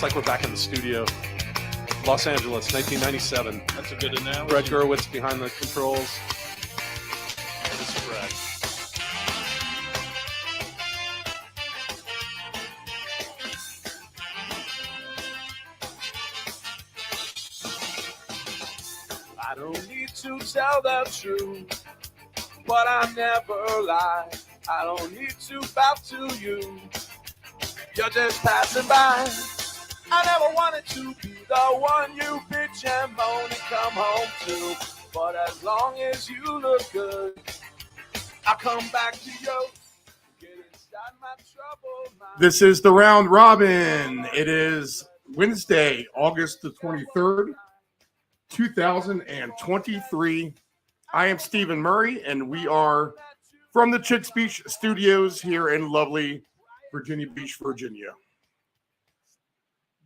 It's like we're back in the studio. Los Angeles, 1997. That's a good analogy. Brett Gurwitz behind the controls. This is Brett. I don't need to tell the truth, but I never lie. I don't need to bow to you. You're just passing by. I never wanted to be the one you bitch and moan and come home to. But as long as you look good, I'll come back to you. Get inside my trouble mind. This is the Round Robin. It is Wednesday, August the 23rd, 2023. I am Stephen Murray, and we are from the Chicks Beach Studios here in lovely Virginia Beach, Virginia.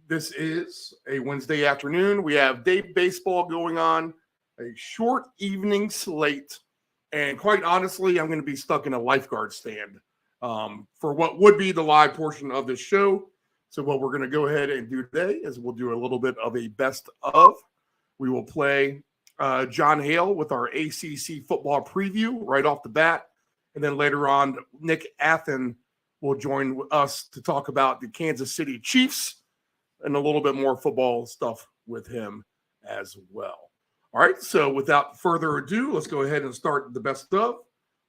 This is a Wednesday afternoon. We have Dave baseball going on, a short evening slate, and quite honestly, I'm going to be stuck in a lifeguard stand for what would be the live portion of this show. So what we're going to go ahead and do today is we'll do a little bit of a best of. We will play John Hale with our ACC football preview right off the bat. And then later on, Nick Athan will join us to talk about the Kansas City Chiefs and a little bit more football stuff with him as well. All right, so without further ado, let's go ahead and start the best of.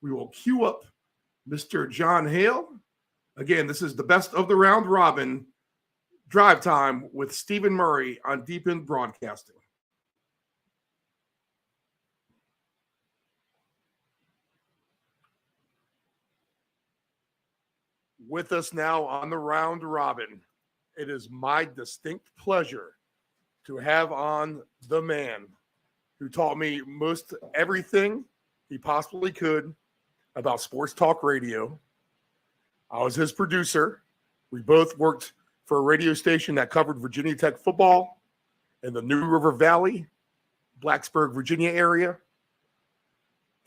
We will queue up Mr. John Hale. Again, this is the best of the round robin drive time with Stephen Murray on Deep End Broadcasting. With us now on the round robin, it is my distinct pleasure to have on the man who taught me most everything he possibly could about sports talk radio. I was his producer. We both worked for a radio station that covered Virginia Tech football in the New River Valley, Blacksburg, Virginia area.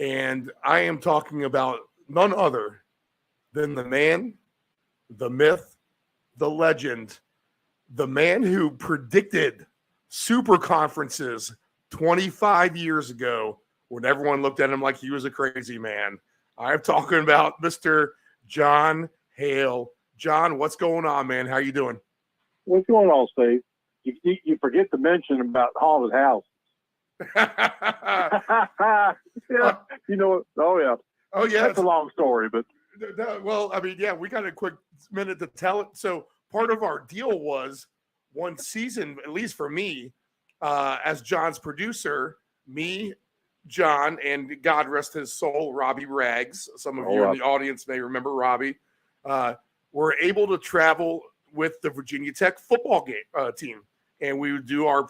And I am talking about none other than the man, the myth, the legend, the man who predicted super conferences 25 years ago when everyone looked at him like he was a crazy man. I'm talking about Mr. John Hale. John, what's going on, man? How you doing? What's going on, Steve? You forget to mention about haunted houses. Yeah, you know. Oh yeah. Oh yeah. That's a long story, but well, I mean, yeah, we got a quick minute to tell it. So part of our deal was one season, at least for me, as John's producer, me, John, and God rest his soul, Robbie Rags. Some of you in the audience may remember Robbie. Were able to travel with the Virginia Tech football team, and we would do our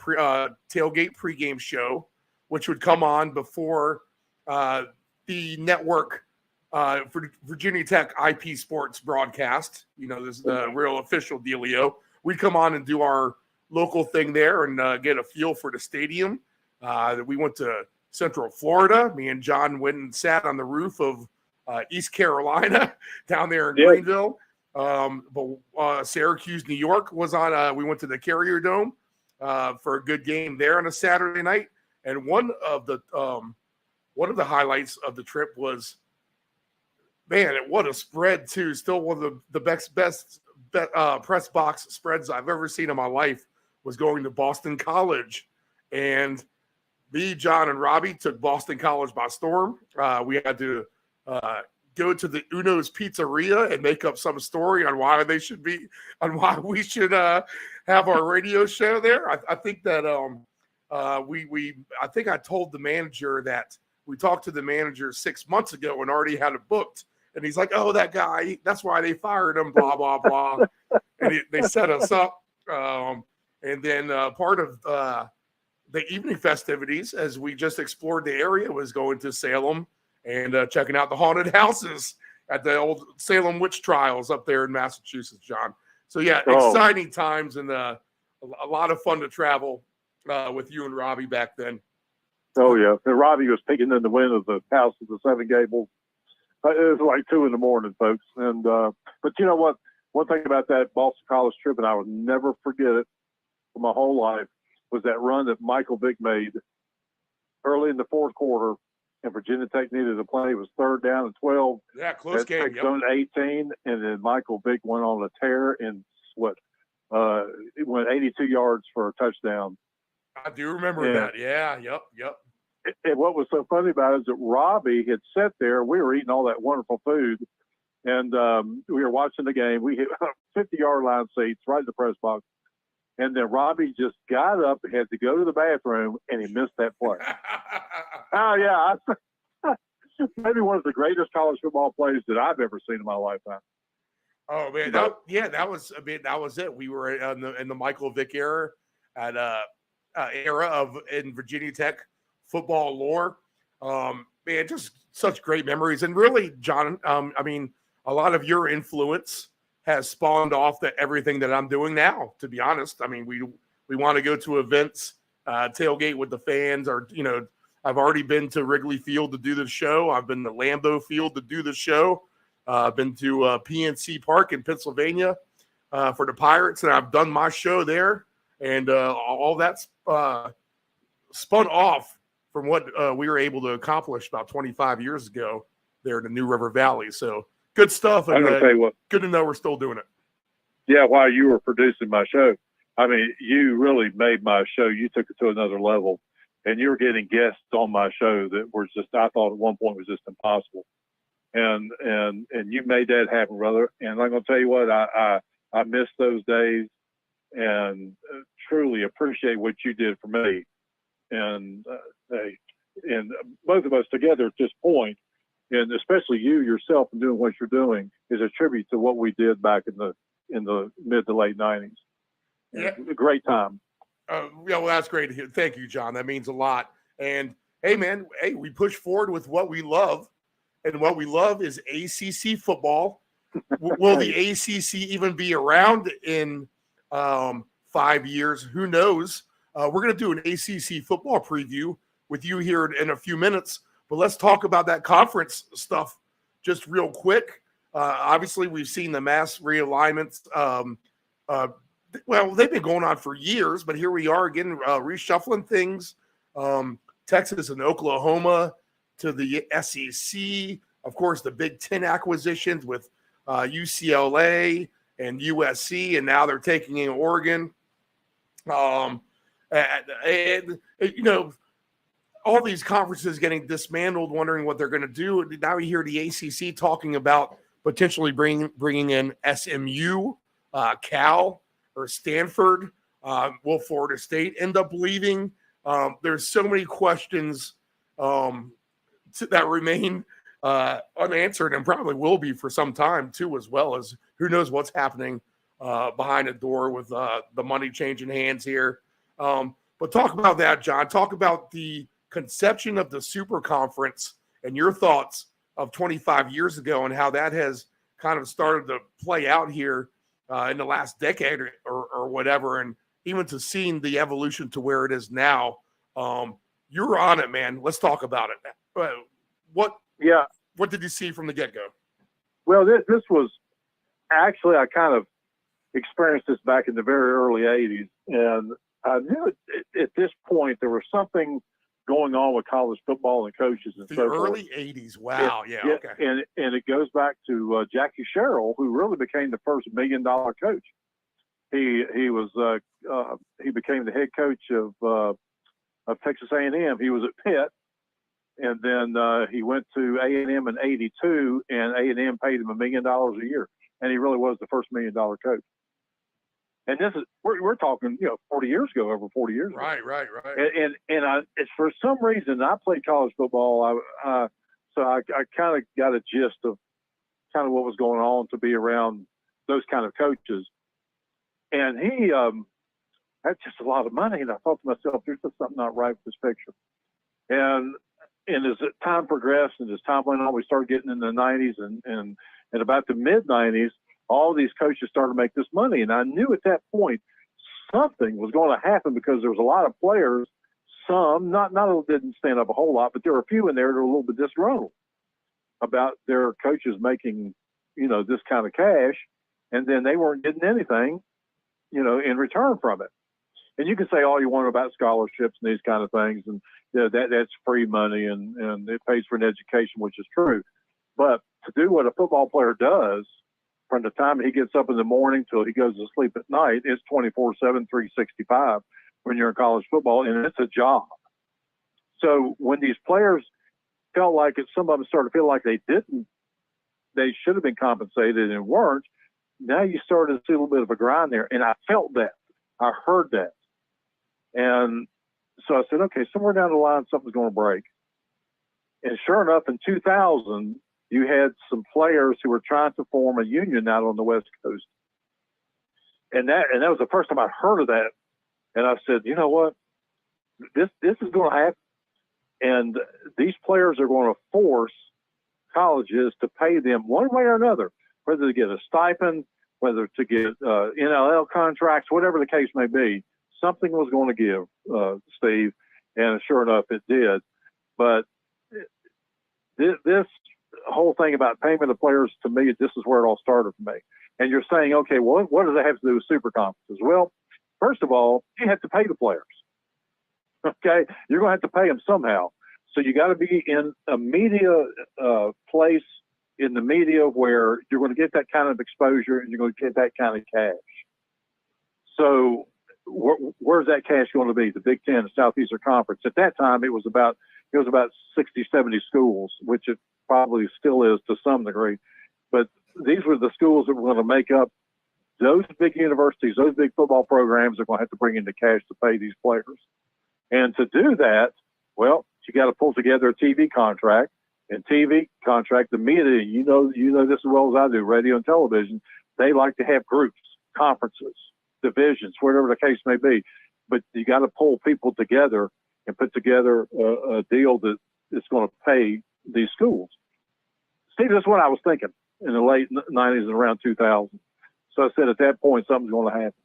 tailgate pregame show, which would come on before the network for Virginia Tech IP Sports broadcast. You know, this is the real official dealio. We'd come on and do our local thing there and get a feel for the stadium. We went to Central Florida. Me and John went and sat on the roof of East Carolina down there in Greenville. But Syracuse, New York was on. We went to the Carrier Dome for a good game there on a Saturday night. And one of the highlights of the trip was, man, what a spread too. Still one of the best press box spreads I've ever seen in my life was going to Boston College. And me, John, and Robbie took Boston College by storm. We had to go to the Uno's Pizzeria and make up some story on why we should have our radio show there. I think that I think I told the manager that we talked to the manager 6 months ago and already had it booked. And he's like, oh, that guy, that's why they fired him, blah, blah, blah. And they set us up. And then part of the evening festivities, as we just explored the area, was going to Salem and checking out the haunted houses at the old Salem witch trials up there in Massachusetts, John. So, yeah, exciting times and a lot of fun to travel with you and Robbie back then. Oh, yeah. And Robbie was peeking in the window of the house of the Seven Gables. It was like 2 a.m, folks. And but you know what one thing about that Boston College trip, and I will never forget it for my whole life, was that run that Michael Vick made early in the fourth quarter, and Virginia Tech needed a play. It was 3rd down and 12. Yeah, close game. Tech zone 18, and then Michael Vick went on a tear and it went 82 yards for a touchdown. I do remember that. Yeah, yep. And what was so funny about it is that Robbie had sat there. We were eating all that wonderful food, and we were watching the game. We hit 50-yard line seats right in the press box. And then Robbie just got up and had to go to the bathroom, and he missed that play. Oh, yeah. Maybe one of the greatest college football plays that I've ever seen in my lifetime. Oh, man. That was it. We were in the Michael Vick era in Virginia Tech football lore. Man, just such great memories. And really, John, I mean, a lot of your influence has spawned off everything that I'm doing now, to be honest. I mean, we want to go to events, tailgate with the fans, or, I've already been to Wrigley Field to do the show. I've been to Lambeau Field to do the show. I've been to PNC Park in Pennsylvania for the Pirates, and I've done my show there. And all that's spun off from what we were able to accomplish about 25 years ago there in the New River Valley. So good stuff. And good to know we're still doing it. Yeah, while you were producing my show, I mean, you really made my show. You took it to another level, and you were getting guests on my show that were just, I thought at one point was just impossible. And you made that happen, brother. And I'm going to tell you what, I miss those days and truly appreciate what you did for me. And both of us together at this point, and especially you yourself and doing what you're doing, is a tribute to what we did back in the mid to late 90s. Yeah. A great time. Well, that's great to hear. Thank you, John. That means a lot. And hey, man, we push forward with what we love, and what we love is ACC football. Will the ACC even be around in 5 years? Who knows? We're going to do an ACC football preview with you here in a few minutes, but let's talk about that conference stuff just real quick. Obviously, we've seen the mass realignments. Well, they've been going on for years, but here we are again, reshuffling things. Texas and Oklahoma to the SEC. Of course, the Big Ten acquisitions with UCLA and USC, and now they're taking in Oregon. All these conferences getting dismantled, wondering what they're going to do. Now you hear the ACC talking about potentially bringing in SMU, Cal, or Stanford. Will Florida State end up leaving? There's so many questions that remain unanswered, and probably will be for some time too, as well as who knows what's happening behind the door with the money changing hands here. But talk about that, John. Talk about the conception of the Super Conference and your thoughts of 25 years ago and how that has kind of started to play out here in the last decade or whatever, and even to seeing the evolution to where it is now. You're on it, man. Let's talk about it. What did you see from the get-go? Well, this was actually, I kind of experienced this back in the very early 80s, and I knew at this point there was something going on with college football and coaches and so forth. The early 80s. Wow. Okay. And it goes back to Jackie Sherrill, who really became the first $1 million coach. He became the head coach of Texas A&M. He was at Pitt, and then he went to A&M in '82, and A&M paid him $1 million a year, and he really was the first $1 million coach. And this is we're talking 40 years ago, over 40 years ago. Right. And it's for some reason I played college football. So I kind of got a gist of kind of what was going on to be around those kind of coaches. And he that's just a lot of money. And I thought to myself, there's just something not right with this picture. And as time progressed and as time went on, we started getting in the 90s and about the mid 90s. All these coaches started to make this money. And I knew at that point something was going to happen because there was a lot of players, some, not didn't stand up a whole lot, but there were a few in there that were a little bit disgruntled about their coaches making, this kind of cash. and then they weren't getting anything, in return from it. And you can say all you want about scholarships and these kind of things, and that's free money and it pays for an education, which is true. But to do what a football player does from the time he gets up in the morning till he goes to sleep at night, it's 24/7, 365 when you're in college football, and it's a job. So when these players felt like it, some of them started to feel like they should have been compensated and weren't. Now you started to see a little bit of a grind there, and I felt that. I heard that. And so I said, okay, somewhere down the line, something's going to break. And sure enough, in 2000, you had some players who were trying to form a union out on the West Coast. And that was the first time I heard of that. And I said, you know what? This is going to happen. And these players are going to force colleges to pay them one way or another, whether to get a stipend, whether to get NLL contracts, whatever the case may be. Something was going to give, Steve, and sure enough, it did. But this whole thing about payment of players, to me, this is where it all started for me. And you're saying, okay, well, what does that have to do with super conferences? Well, first of all, you have to pay the players. Okay, you're going to have to pay them somehow. So you got to be in a media place in the media where you're going to get that kind of exposure and you're going to get that kind of cash. So where's that cash going to be? The Big Ten, the Southeastern Conference. At that time, it was about 60, 70 schools, which it probably still is to some degree. But these were the schools that were going to make up those big universities, those big football programs are going to have to bring in the cash to pay these players. And to do that, well, you got to pull together a TV contract. And TV contract, the media, you know this as well as I do, radio and television, they like to have groups, conferences, divisions, whatever the case may be. But you got to pull people together and put together a deal that is going to pay these schools. Steve, that's what I was thinking in the late 90s and around 2000. So I said at that point, something's going to happen.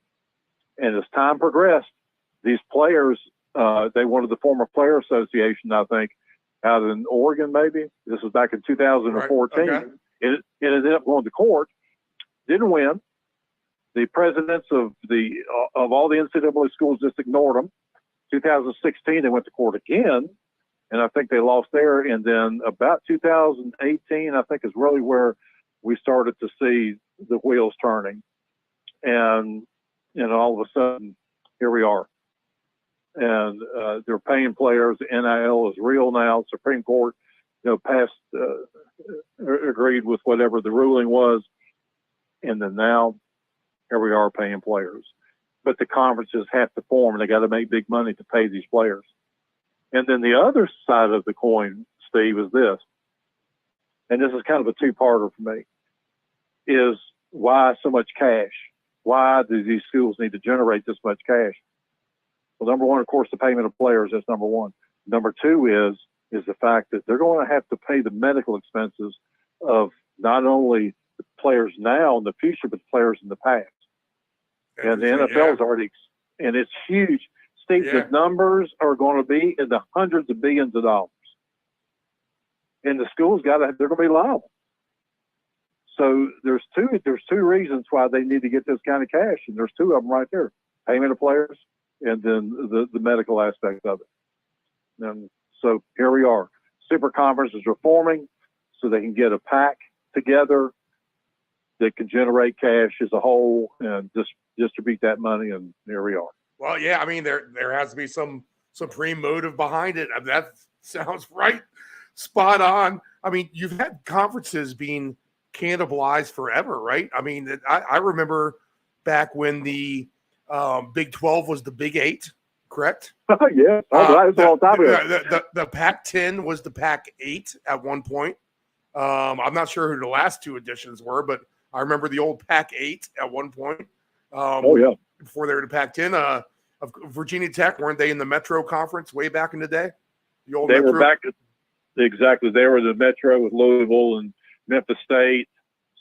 And as time progressed, these players, they wanted to form a player association, I think, out in Oregon, maybe. This was back in 2014. Right. Okay. It ended up going to court. Didn't win. The presidents of all the NCAA schools just ignored them. 2016, they went to court again, and I think they lost there. And then about 2018, I think, is really where we started to see the wheels turning. And all of a sudden, here we are. And they're paying players. The NIL is real now. Supreme Court, passed, agreed with whatever the ruling was. And then now, here we are paying players. But the conferences have to form, and they got to make big money to pay these players. And then the other side of the coin, Steve, is this. And this is kind of a two-parter for me, is why so much cash? Why do these schools need to generate this much cash? Well, number one, of course, the payment of players. That's number one. Number two is the fact that they're going to have to pay the medical expenses of not only the players now in the future, but the players in the past. And the NFL is already, and it's huge. Steve, the numbers are going to be in the hundreds of billions of dollars. And the schools they're going to be liable. So there's two reasons why they need to get this kind of cash, and there's two of them right there: payment of players, and then the medical aspect of it. And so here we are. Super conferences are forming so they can get a pack together that can generate cash as a whole and just distribute that money, and here we are. Well, yeah, I mean, there has to be some supreme motive behind it. I mean, that sounds right, spot on. I mean, you've had conferences being cannibalized forever, right? I mean, I remember back when the Big 12 was the Big 8, correct? Yeah, that's all time ago. The Pac-10 was the Pac-8 at one point. I'm not sure who the last two editions were, but I remember the old Pac-8 at one point. Before they were the Pac-10. Virginia Tech, weren't they in the Metro Conference way back in the day? The old Metro? Were back exactly. They were the Metro with Louisville and Memphis State,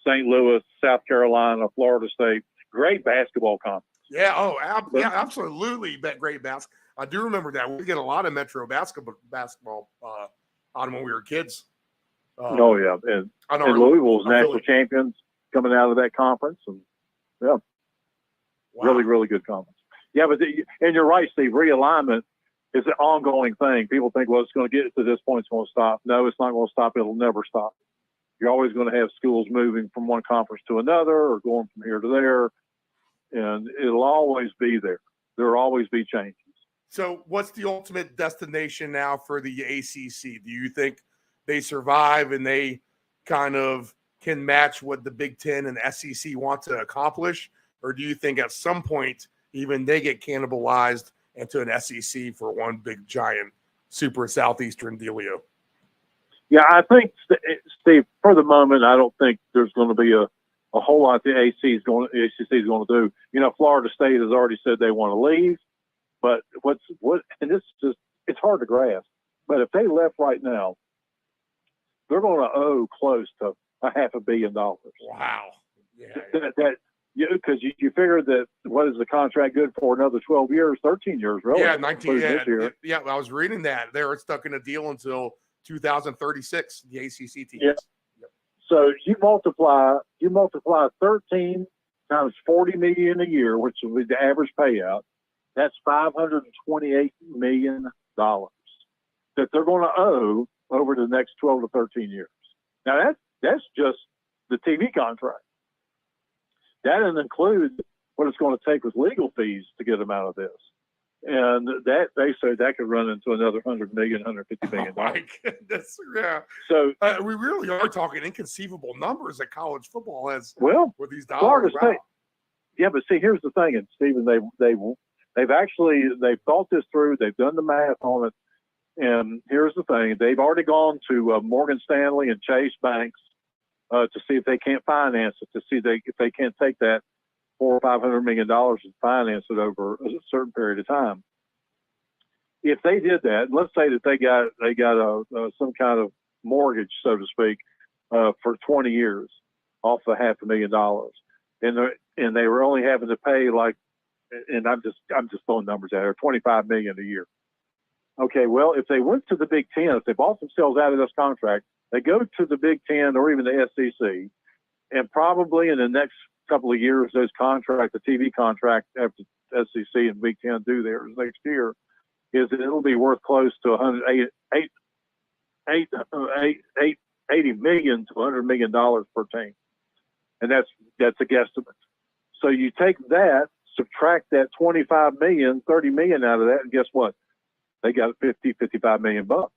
St. Louis, South Carolina, Florida State. Great basketball conference. Yeah. Oh, absolutely. Great basketball. I do remember that. We get a lot of Metro basketball on when we were kids. And Louisville's national champions coming out of that conference. And Yeah. Wow. Really, really good conference. Yeah, but and you're right, Steve. Realignment is an ongoing thing. People think, well, it's going to get to this point, it's going to stop. No, it's not going to stop. It'll never stop. You're always going to have schools moving from one conference to another or going from here to there, and it'll always be there. There will always be changes. So what's the ultimate destination now for the ACC? Do you think they survive and they kind of can match what the Big Ten and SEC want to accomplish? Or do you think at some point even they get cannibalized into an SEC for one big giant super Southeastern dealio? Yeah, I think, Steve, for the moment, I don't think there's going to be a whole lot the ACC is going to do. You know, Florida State has already said they want to leave, but and this just, it's hard to grasp. But if they left right now, they're going to owe close to $500 million. Wow. That because you figure that what is the contract good for another 12 years, 13 years, really? Yeah, 19. This year. Yeah, I was reading that. They were stuck in a deal until 2036, the ACC teams. Yeah. Yep. So you multiply 13 times $40 million a year, which will be the average payout. That's $528 million that they're going to owe over the next 12 to 13 years. Now that's just the TV contract. That doesn't include what it's going to take with legal fees to get them out of this. And that they say that could run into another $100 million, $150 million. Oh my goodness. Yeah. So we really are talking inconceivable numbers that college football has with these dollars. Florida Wow. State. Yeah, but see, here's the thing, and Stephen, they've thought this through. They've done the math on it. And here's the thing: they've already gone to Morgan Stanley and Chase banks to see if they can't finance it, to see if they can't take that $400 or $500 million and finance it over a certain period of time. If they did that, let's say that they got some kind of mortgage, so to speak, for 20 years off the $500,000, and they were only having to pay and I'm just throwing numbers out here, $25 million a year. Okay, well, if they went to the Big Ten, if they bought themselves out of this contract, they go to the Big Ten or even the SEC, and probably in the next couple of years, those contracts, the TV contract after SEC and Big Ten do theirs next year, is that it'll be worth close to $80 million to $100 million per team, and that's a guesstimate. So you take that, subtract that 25 million, 30 million out of that, and guess what? They got 55 million bucks.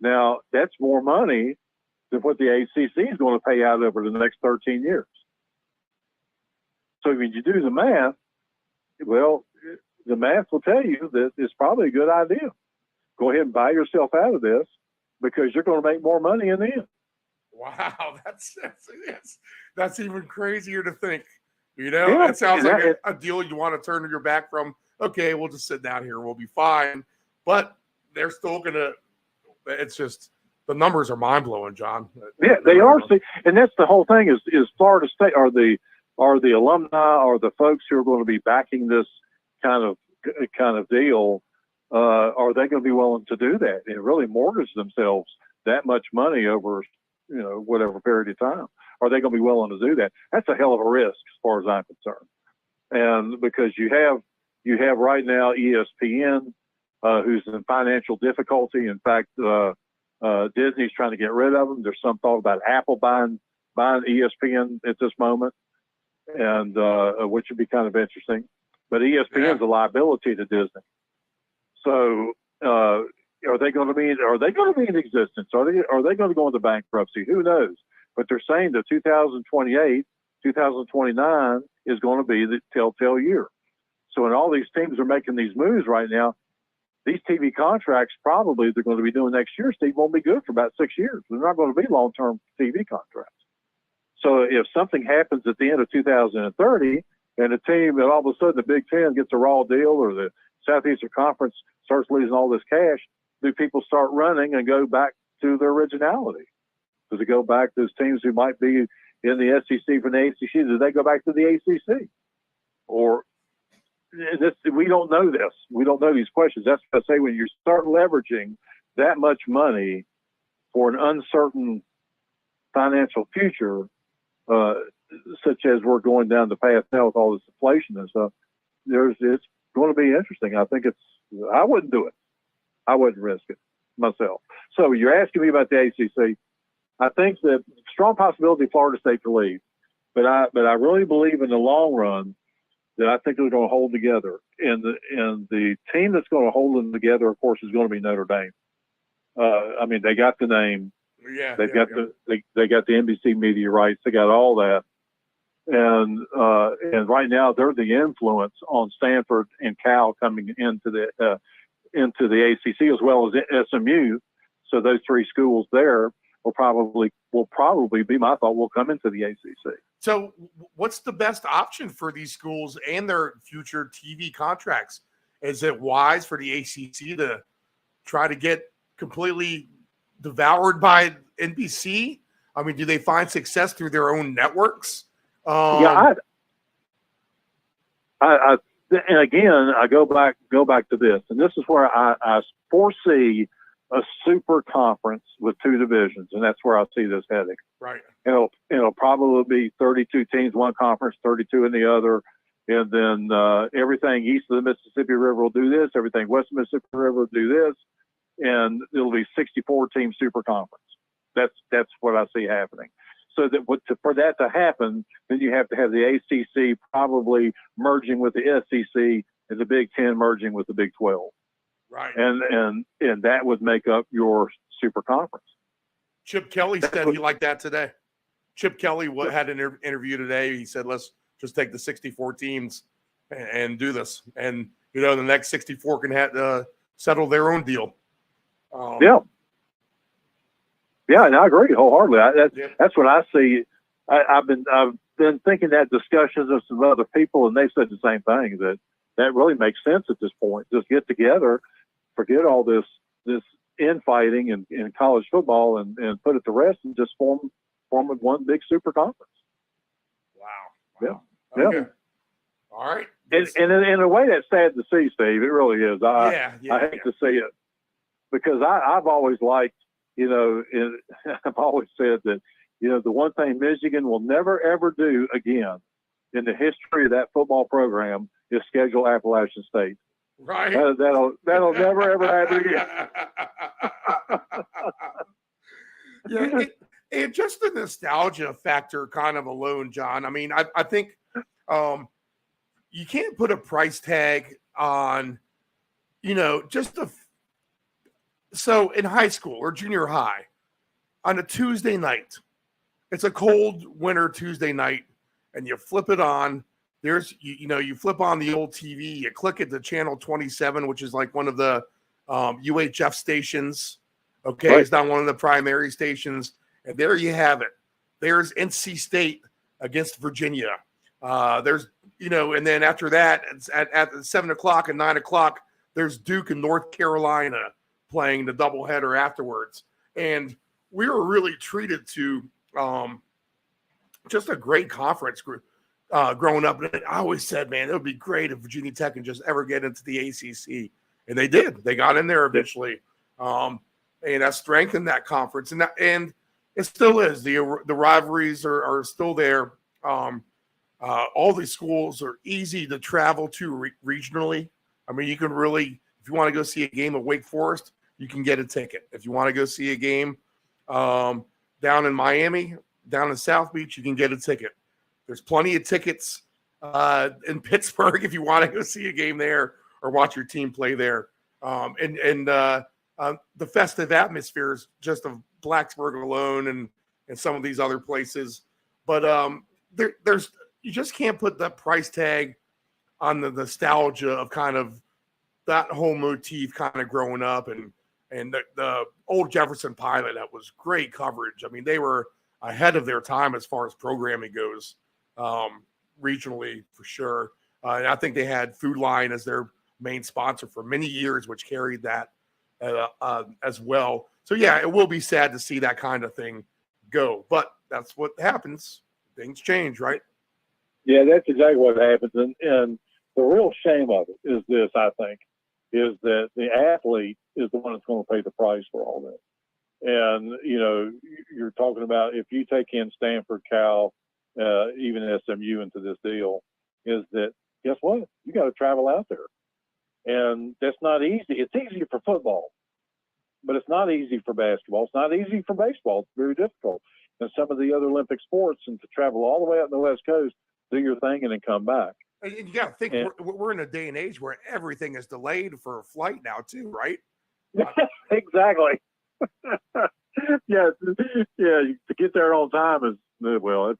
Now that's more money than what the ACC is going to pay out over the next 13 years. So when you do the math, well, the math will tell you that it's probably a good idea. Go ahead and buy yourself out of this because you're going to make more money in the end. Wow, that's even crazier to think. You know, it sounds like a deal you want to turn your back from. Okay, we'll just sit down here. We'll be fine. But they're still going to – it's just – the numbers are mind-blowing, John. Yeah, they are. And that's the whole thing is Florida State are the alumni or the folks who are going to be backing this kind of deal, are they going to be willing to do that and really mortgage themselves that much money over, whatever period of time? Are they going to be willing to do that? That's a hell of a risk as far as I'm concerned. And because you have right now ESPN, who's in financial difficulty. In fact, Disney's trying to get rid of them. There's some thought about Apple buying ESPN at this moment, and which would be kind of interesting. But ESPN's a liability to Disney. So are they going to be in existence? Are they going to go into bankruptcy? Who knows? But they're saying that 2028, 2029 is going to be the telltale year. So when all these teams are making these moves right now, these TV contracts probably they're going to be doing next year, Steve, won't be good for about 6 years. They're not going to be long-term TV contracts. So if something happens at the end of 2030 and a team that all of a sudden the Big Ten gets a raw deal or the Southeastern Conference starts losing all this cash, do people start running and go back to their originality? Does it go back to those teams who might be in the SEC from the ACC? Do they go back to the ACC? Or we don't know this. We don't know these questions. That's what I say when you start leveraging that much money for an uncertain financial future, such as we're going down the path now with all this inflation and stuff, it's going to be interesting. I think I wouldn't do it. I wouldn't risk it myself. So you're asking me about the ACC. I think that strong possibility Florida State to leave, but I really believe in the long run that I think they're going to hold together. And the team that's going to hold them together, of course, is going to be Notre Dame. I mean, they got the name. Yeah, they got the NBC media rights. They got all that. And right now they're the influence on Stanford and Cal coming into the ACC as well as SMU. So those three schools there will probably be, my thought, will come into the ACC. So what's the best option for these schools and their future TV contracts? Is it wise for the ACC to try to get completely devoured by NBC? I mean, do they find success through their own networks? And again, I go back to this, and this is where I foresee a super conference with two divisions, and that's where I see this heading. Right. It'll probably be 32 teams, one conference, 32 in the other, and then everything east of the Mississippi River will do this, everything west of the Mississippi River will do this, and it'll be 64 team super conference. That's what I see happening. So that for that to happen, then you have to have the ACC probably merging with the SEC and the Big Ten merging with the Big 12. Right. And that would make up your super conference. Chip Kelly said he liked that today. Chip Kelly had an interview today. He said, let's just take the 64 teams and do this. And, the next 64 can settle their own deal. Yeah, and I agree wholeheartedly. That's what I see. I've been thinking that discussions of some other people, and they said the same thing, that really makes sense at this point. Just get together, forget all this infighting in college football, and put it to rest, and just form one big super conference. Wow. Yeah. Okay. All right. And in a way, that's sad to see, Steve. It really is. I hate to see it, because I've always liked, I've always said that, the one thing Michigan will never, ever do again in the history of that football program is schedule Appalachian State. Right. That'll never, ever happen again. And just the nostalgia factor kind of alone, John. I mean, I think you can't put a price tag on, so in high school or junior high, on a Tuesday night, it's a cold winter Tuesday night, and you flip it on. There's, you flip on the old TV, you click it to channel 27, which is like one of the UHF stations. Okay. Right. It's not one of the primary stations. And there you have it. There's NC State against Virginia. There's, and then after that, it's at 7:00 and 9:00, there's Duke and North Carolina playing the doubleheader afterwards. And we were really treated to just a great conference group growing up. And I always said, man, it would be great if Virginia Tech can just ever get into the ACC. And they did. They got in there eventually. And that strengthened that conference. And it still is. The rivalries are still there. All these schools are easy to travel to regionally. I mean, you can really, if you want to go see a game of Wake Forest, you can get a ticket. If you want to go see a game down in Miami, down in South Beach, you can get a ticket. There's plenty of tickets in Pittsburgh if you want to go see a game there or watch your team play there. The festive atmospheres just of Blacksburg alone and some of these other places. But there's you just can't put that price tag on the nostalgia of kind of that whole motif kind of growing up and the old Jefferson Pilot. That was great coverage. I mean, they were ahead of their time as far as programming goes, regionally for sure. And I think they had Food Lion as their main sponsor for many years, which carried that as well. So yeah, it will be sad to see that kind of thing go, but that's what happens. Things change, right? Yeah, that's exactly what happens. And the real shame of it is this, I think, is that the athlete is the one that's going to pay the price for all that. And, you're talking about if you take in Stanford, Cal, even SMU into this deal, is that guess what? You got to travel out there, and that's not easy. It's easy for football, but it's not easy for basketball. It's not easy for baseball. It's very difficult. And some of the other Olympic sports, and to travel all the way out on the West Coast, do your thing, and then come back. And you got to think we're in a day and age where everything is delayed for a flight now, too, right? Exactly. yeah. To get there on time is well.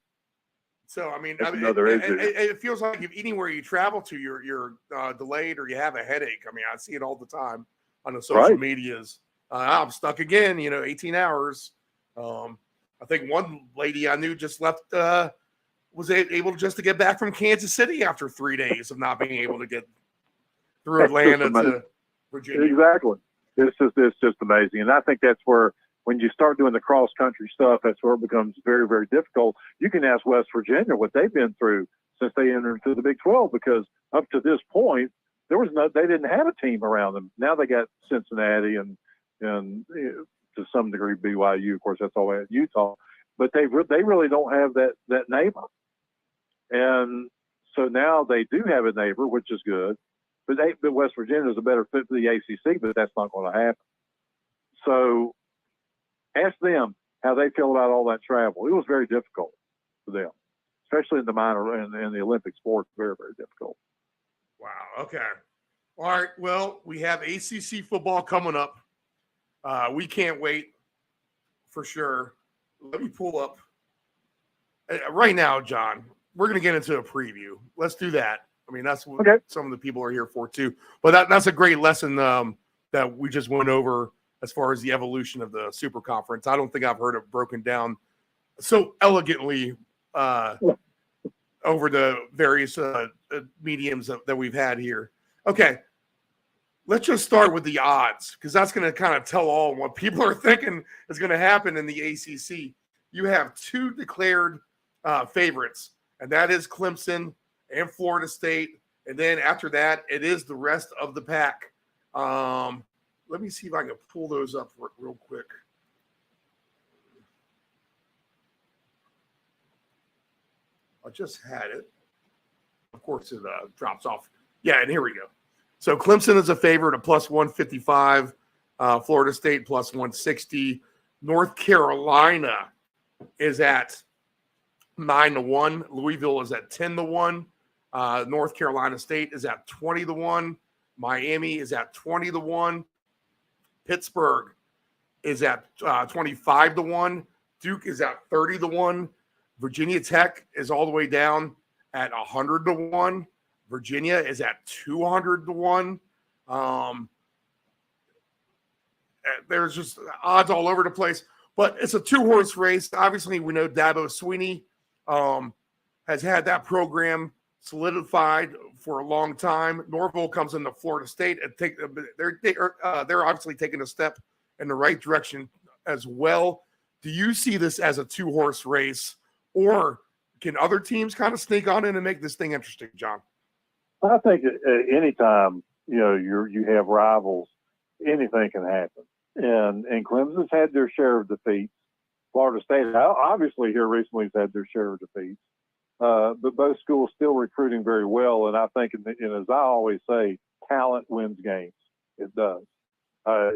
So I mean, another issue. It feels like if anywhere you travel to, you're delayed or you have a headache. I mean, I see it all the time on the social medias. I'm stuck again. 18 hours. I think one lady I knew just left. Was able just to get back from Kansas City after 3 days of not being able to get through Atlanta to Virginia. Exactly. It's just amazing. And I think that's where, when you start doing the cross country stuff, that's where it becomes very, very difficult. You can ask West Virginia what they've been through since they entered into the Big 12, because up to this point, they didn't have a team around them. Now they got Cincinnati and to some degree BYU. Of course, that's all at Utah, but they really don't have that neighbor. And so now they do have a neighbor, which is good. But West Virginia is a better fit for the ACC, but that's not going to happen. So ask them how they feel about all that travel. It was very difficult for them, especially in the minor and the Olympic sports. Very, very difficult. Wow. Okay. All right. Well, we have ACC football coming up. We can't wait for sure. Let me pull up right now, John. We're going to get into a preview. Let's do that. I mean, that's what some of the people are here for too. But that's a great lesson that we just went over as far as the evolution of the Super Conference. I don't think I've heard it broken down so elegantly over the various mediums that we've had here. Okay, let's just start with the odds, because that's going to kind of tell all what people are thinking is going to happen in the ACC. You have two declared favorites, and that is Clemson and Florida State. And then after that, it is the rest of the pack. Let me see if I can pull those up real quick. I just had it. Of course, it drops off. Yeah, and here we go. So Clemson is a favorite at plus 155. Florida State plus 160. North Carolina is at 9-1. Louisville is at 10-1. North Carolina State is at 20-1. Miami is at 20-1. Pittsburgh is at 25-1. Duke is at 30-1. Virginia Tech is all the way down at 100-1. Virginia is at 200-1. There's just odds all over the place, but it's a two-horse race. Obviously, we know Dabo Swinney has had that program solidified for a long time. Norville comes into Florida State and they're obviously taking a step in the right direction as well. Do you see this as a two-horse race, or can other teams kind of sneak on in and make this thing interesting, John? I think anytime you have rivals, anything can happen. And Clemson's had their share of defeats. Florida State, obviously, here recently has had their share of defeats. But both schools still recruiting very well. And I think, and as I always say, talent wins games. It does.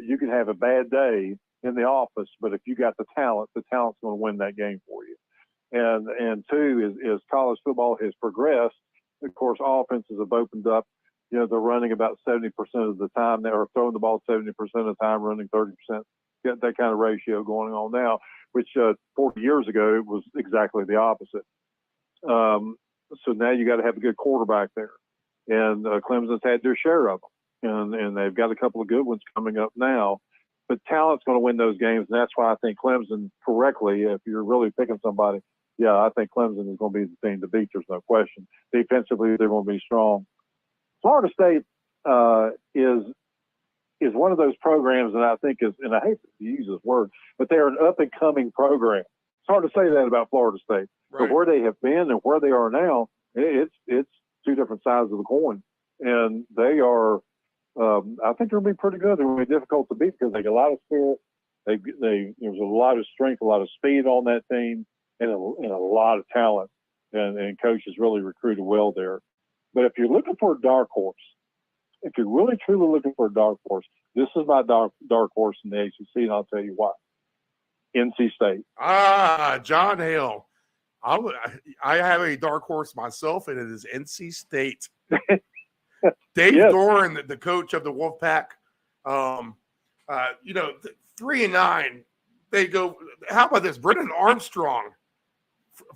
You can have a bad day in the office, but if you got the talent's going to win that game for you. And two, as college football has progressed, of course, offenses have opened up. They're running about 70% of the time. They're throwing the ball 70% of the time, running 30%. Get that kind of ratio going on now, which 40 years ago, it was exactly the opposite. So now you got to have a good quarterback there. And Clemson's had their share of them. And they've got a couple of good ones coming up now. But talent's going to win those games. And that's why I think Clemson, correctly, if you're really picking somebody, yeah, I think Clemson is going to be the team to beat. There's no question. Defensively, they're going to be strong. Florida State is one of those programs that I think is, and I hate to use this word, but they're an up-and-coming program. It's hard to say that about Florida State. Right. But where they have been and where they are now, it's two different sides of the coin. And they are, I think they'll be pretty good. They're going to be difficult to beat because they get a lot of spirit. There's a lot of strength, a lot of speed on that team, and a lot of talent. and coach has really recruited well there. But if you're looking for a dark horse, if you're really truly looking for a dark horse, this is my dark horse in the ACC, and I'll tell you why. NC State. John Hale. I have a dark horse myself, and it is NC State. Dave Yes. Doran, the coach of the Wolfpack, 3-9. They go. How about this? Brennan Armstrong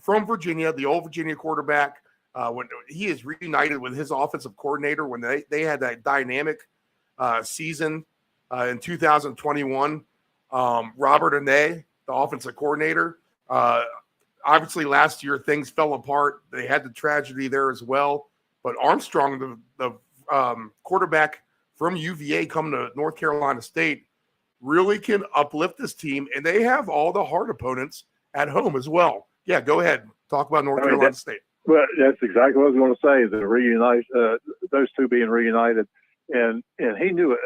from Virginia, the old Virginia quarterback. When he is reunited with his offensive coordinator, when they had that dynamic season in 2021, Robert Anae, the offensive coordinator. Obviously, last year things fell apart. They had the tragedy there as well. But Armstrong, the quarterback from UVA coming to North Carolina State, really can uplift this team, and they have all the hard opponents at home as well. Yeah, go ahead. Talk about North Carolina State. Well, that's exactly what I was going to say. The reunite, those two being reunited, and he knew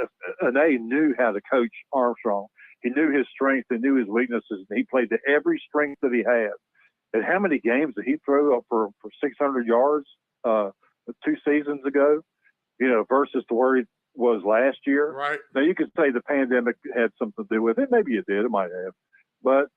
Anae knew how to coach Armstrong. He knew his strengths, he knew his weaknesses, and he played to every strength that he had. And how many games did he throw up for 600 yards 2 seasons ago? Versus to where he was last year. Right. Now you could say the pandemic had something to do with it. Maybe it did. It might have. But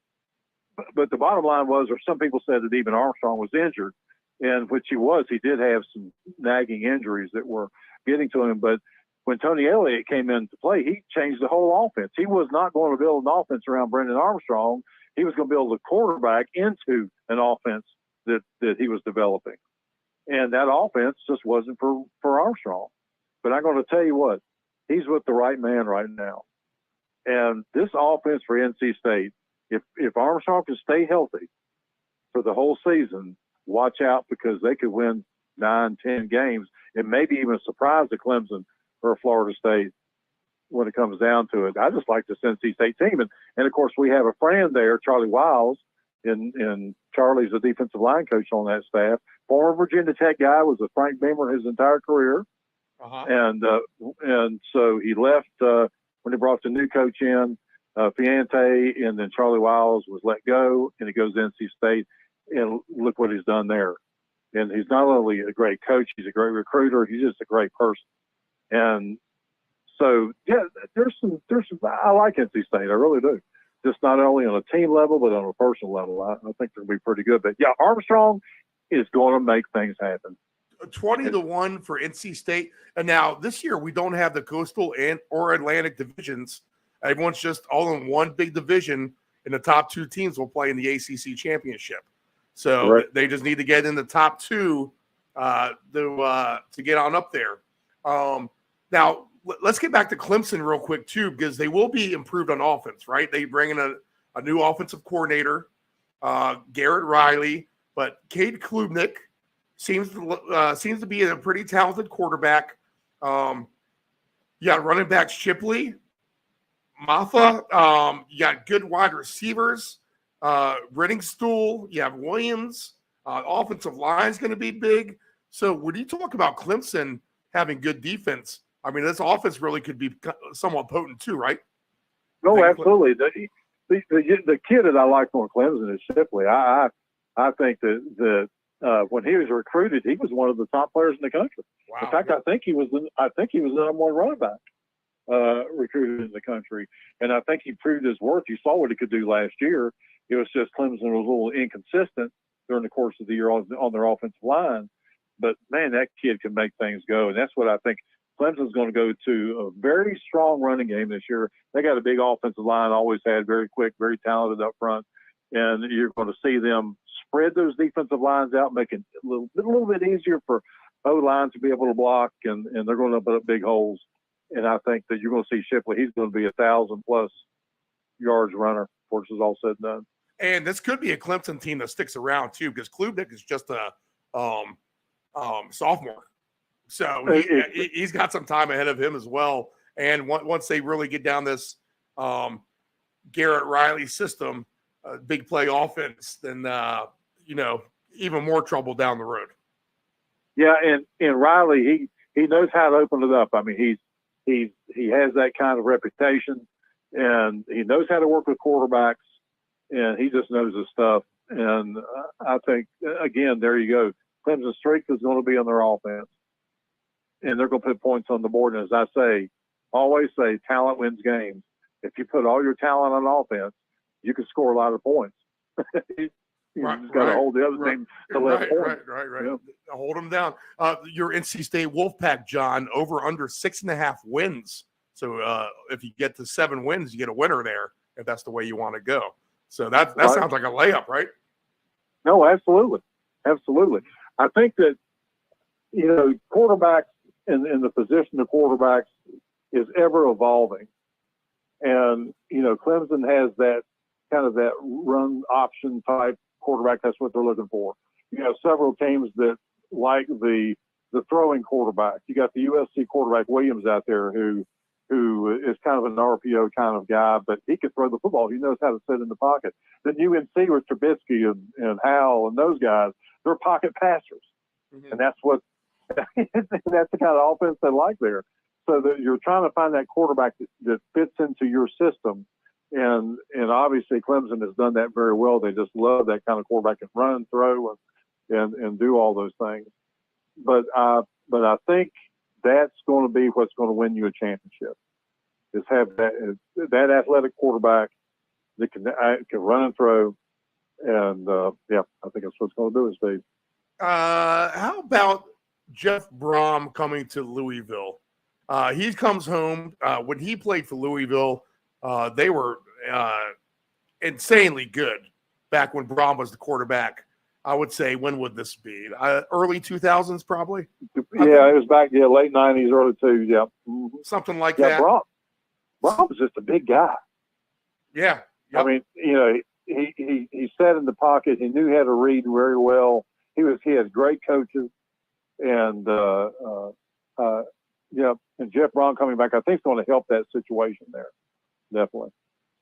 the bottom line was, or some people said that even Armstrong was injured, and which he was. He did have some nagging injuries that were getting to him. But when Tony Elliott came into play, he changed the whole offense. He was not going to build an offense around Brendan Armstrong. He was going to build a quarterback into an offense that he was developing. And that offense just wasn't for Armstrong. But I'm going to tell you what, he's with the right man right now. And this offense for NC State, if Armstrong can stay healthy for the whole season, watch out, because they could win 9-10 games and maybe even surprise the Clemson or Florida State when it comes down to it. I just like this NC State team. And of course, we have a friend there, Charlie Wiles, and Charlie's the defensive line coach on that staff. Former Virginia Tech guy, was a Frank Beamer his entire career. Uh-huh. And so he left when they brought the new coach in, Fiante, and then Charlie Wiles was let go, and he goes to NC State, and look what he's done there. And he's not only a great coach, he's a great recruiter. He's just a great person. And so, yeah, there's some. I like NC State, I really do. Just not only on a team level, but on a personal level, I think they're going to be pretty good. But yeah, Armstrong is going to make things happen. 20-1 for NC State. And now this year we don't have the Coastal or Atlantic divisions. Everyone's just all in one big division, and the top two teams will play in the ACC championship. So Right. They just need to get in the top two to get on up there. Now let's get back to Clemson real quick too, because they will be improved on offense, right? They bring in a new offensive coordinator, Garrett Riley, but Cade Klubnik seems to be a pretty talented quarterback. You got running backs Shipley, Matha. You got good wide receivers. Rittingstool. You have Williams. Offensive line is going to be big. So when you talk about Clemson having good defense, I mean, this offense really could be somewhat potent too, right? No, absolutely. The kid that I like on Clemson is Shipley. I think that when he was recruited, he was one of the top players in the country. Wow. In fact, I think he was the number one running back recruited in the country, and I think he proved his worth. You saw what he could do last year. It was just Clemson was a little inconsistent during the course of the year on their offensive line. But man, that kid can make things go, and that's what I think. Clemson's going to go to a very strong running game this year. They got a big offensive line, always had, very quick, very talented up front, and you're going to see them spread those defensive lines out, make it a little bit easier for O-line to be able to block, and they're going to put up big holes. And I think that you're going to see Shipley. He's going to be 1,000+ yards runner before this is all said and done. And this could be a Clemson team that sticks around too, because Klubnik is just a sophomore. So he's got some time ahead of him as well. And once they really get down this Garrett Riley system, big play offense, then, even more trouble down the road. Yeah, and Riley, he knows how to open it up. I mean, he has that kind of reputation, and he knows how to work with quarterbacks, and he just knows his stuff. And I think, again, there you go. Clemson's strength is going to be on their offense. And they're going to put points on the board. And as I say, always say, talent wins games. If you put all your talent on offense, you can score a lot of points. you just got to hold the other team to less points. Right. Yeah. Hold them down. Your NC State Wolfpack, John, over under 6.5 wins. So if you get to 7 wins, you get a winner there, if that's the way you want to go. So that Right. sounds like a layup, right? No, absolutely. Absolutely. I think that, quarterbacks in the position of quarterbacks is ever evolving. And, Clemson has that kind of that run option type quarterback. That's what they're looking for. You have several teams that like the throwing quarterback. You got the USC quarterback Williams out there who is kind of an RPO kind of guy, but he can throw the football. He knows how to sit in the pocket. Then UNC with Trubisky and Howell and those guys, they're pocket passers. Mm-hmm. And that's the kind of offense they like there. So that you're trying to find that quarterback that fits into your system. And obviously Clemson has done that very well. They just love that kind of quarterback and run, throw, and do all those things. But I think that's going to be what's going to win you a championship. Is have that athletic quarterback that can run and throw, and I think that's what's going to do it, Steve. How about Jeff Brom coming to Louisville? He comes home. When he played for Louisville, they were insanely good back when Brom was the quarterback. I would say, when would this be? Early 2000s, probably? Yeah, it was back, late 90s, early 2000s, yeah. Mm-hmm. Something like that. Brom was just a big guy. Yeah. Yep. I mean, he sat in the pocket. He knew how to read very well. He had great coaches. And, and Jeff Brom coming back, I think is going to help that situation there. Definitely.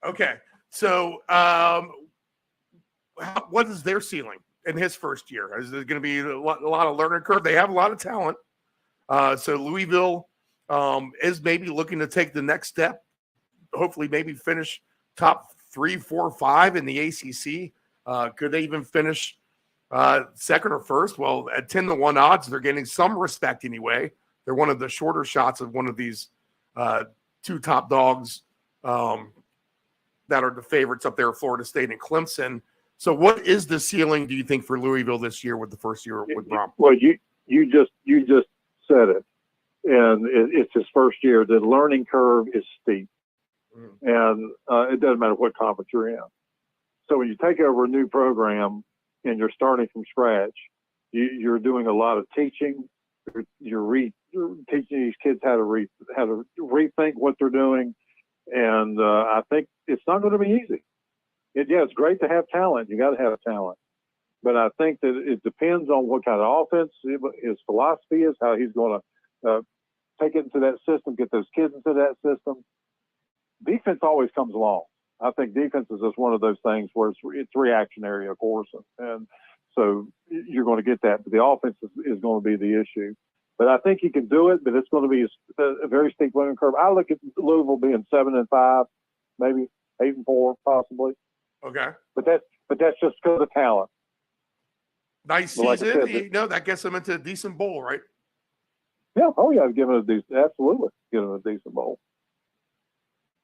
Okay. So what is their ceiling in his first year? Is there going to be a lot of learning curve? They have a lot of talent. So Louisville is maybe looking to take the next step, hopefully maybe finish top 3, 4, 5 in the ACC. Could they even finish second or first? Well, at 10-1 odds, they're getting some respect anyway. They're one of the shorter shots of one of these 2 top dogs that are the favorites up there, Florida State and Clemson. So what is the ceiling, do you think, for Louisville this year with the first year with Brom? Well, you just said it. And it's his first year. The learning curve is steep. And it doesn't matter what conference you're in. So when you take over a new program and you're starting from scratch, you're doing a lot of teaching. You're teaching these kids how to rethink what they're doing. And I think it's not going to be easy. It's great to have talent. You got to have talent. But I think that it depends on what kind of offense his philosophy is, how he's going to take it into that system, get those kids into that system. Defense always comes along. I think defense is just one of those things where it's reactionary, of course. And so you're going to get that. But the offense is going to be the issue. But I think he can do it, but it's going to be a very steep learning curve. I look at Louisville being 7-5, maybe 8-4, possibly. Okay. But that's just because of talent. Nice But like season. I said, That gets them into a decent bowl, right? Yeah. Oh, yeah. Give it absolutely. Give it a decent bowl.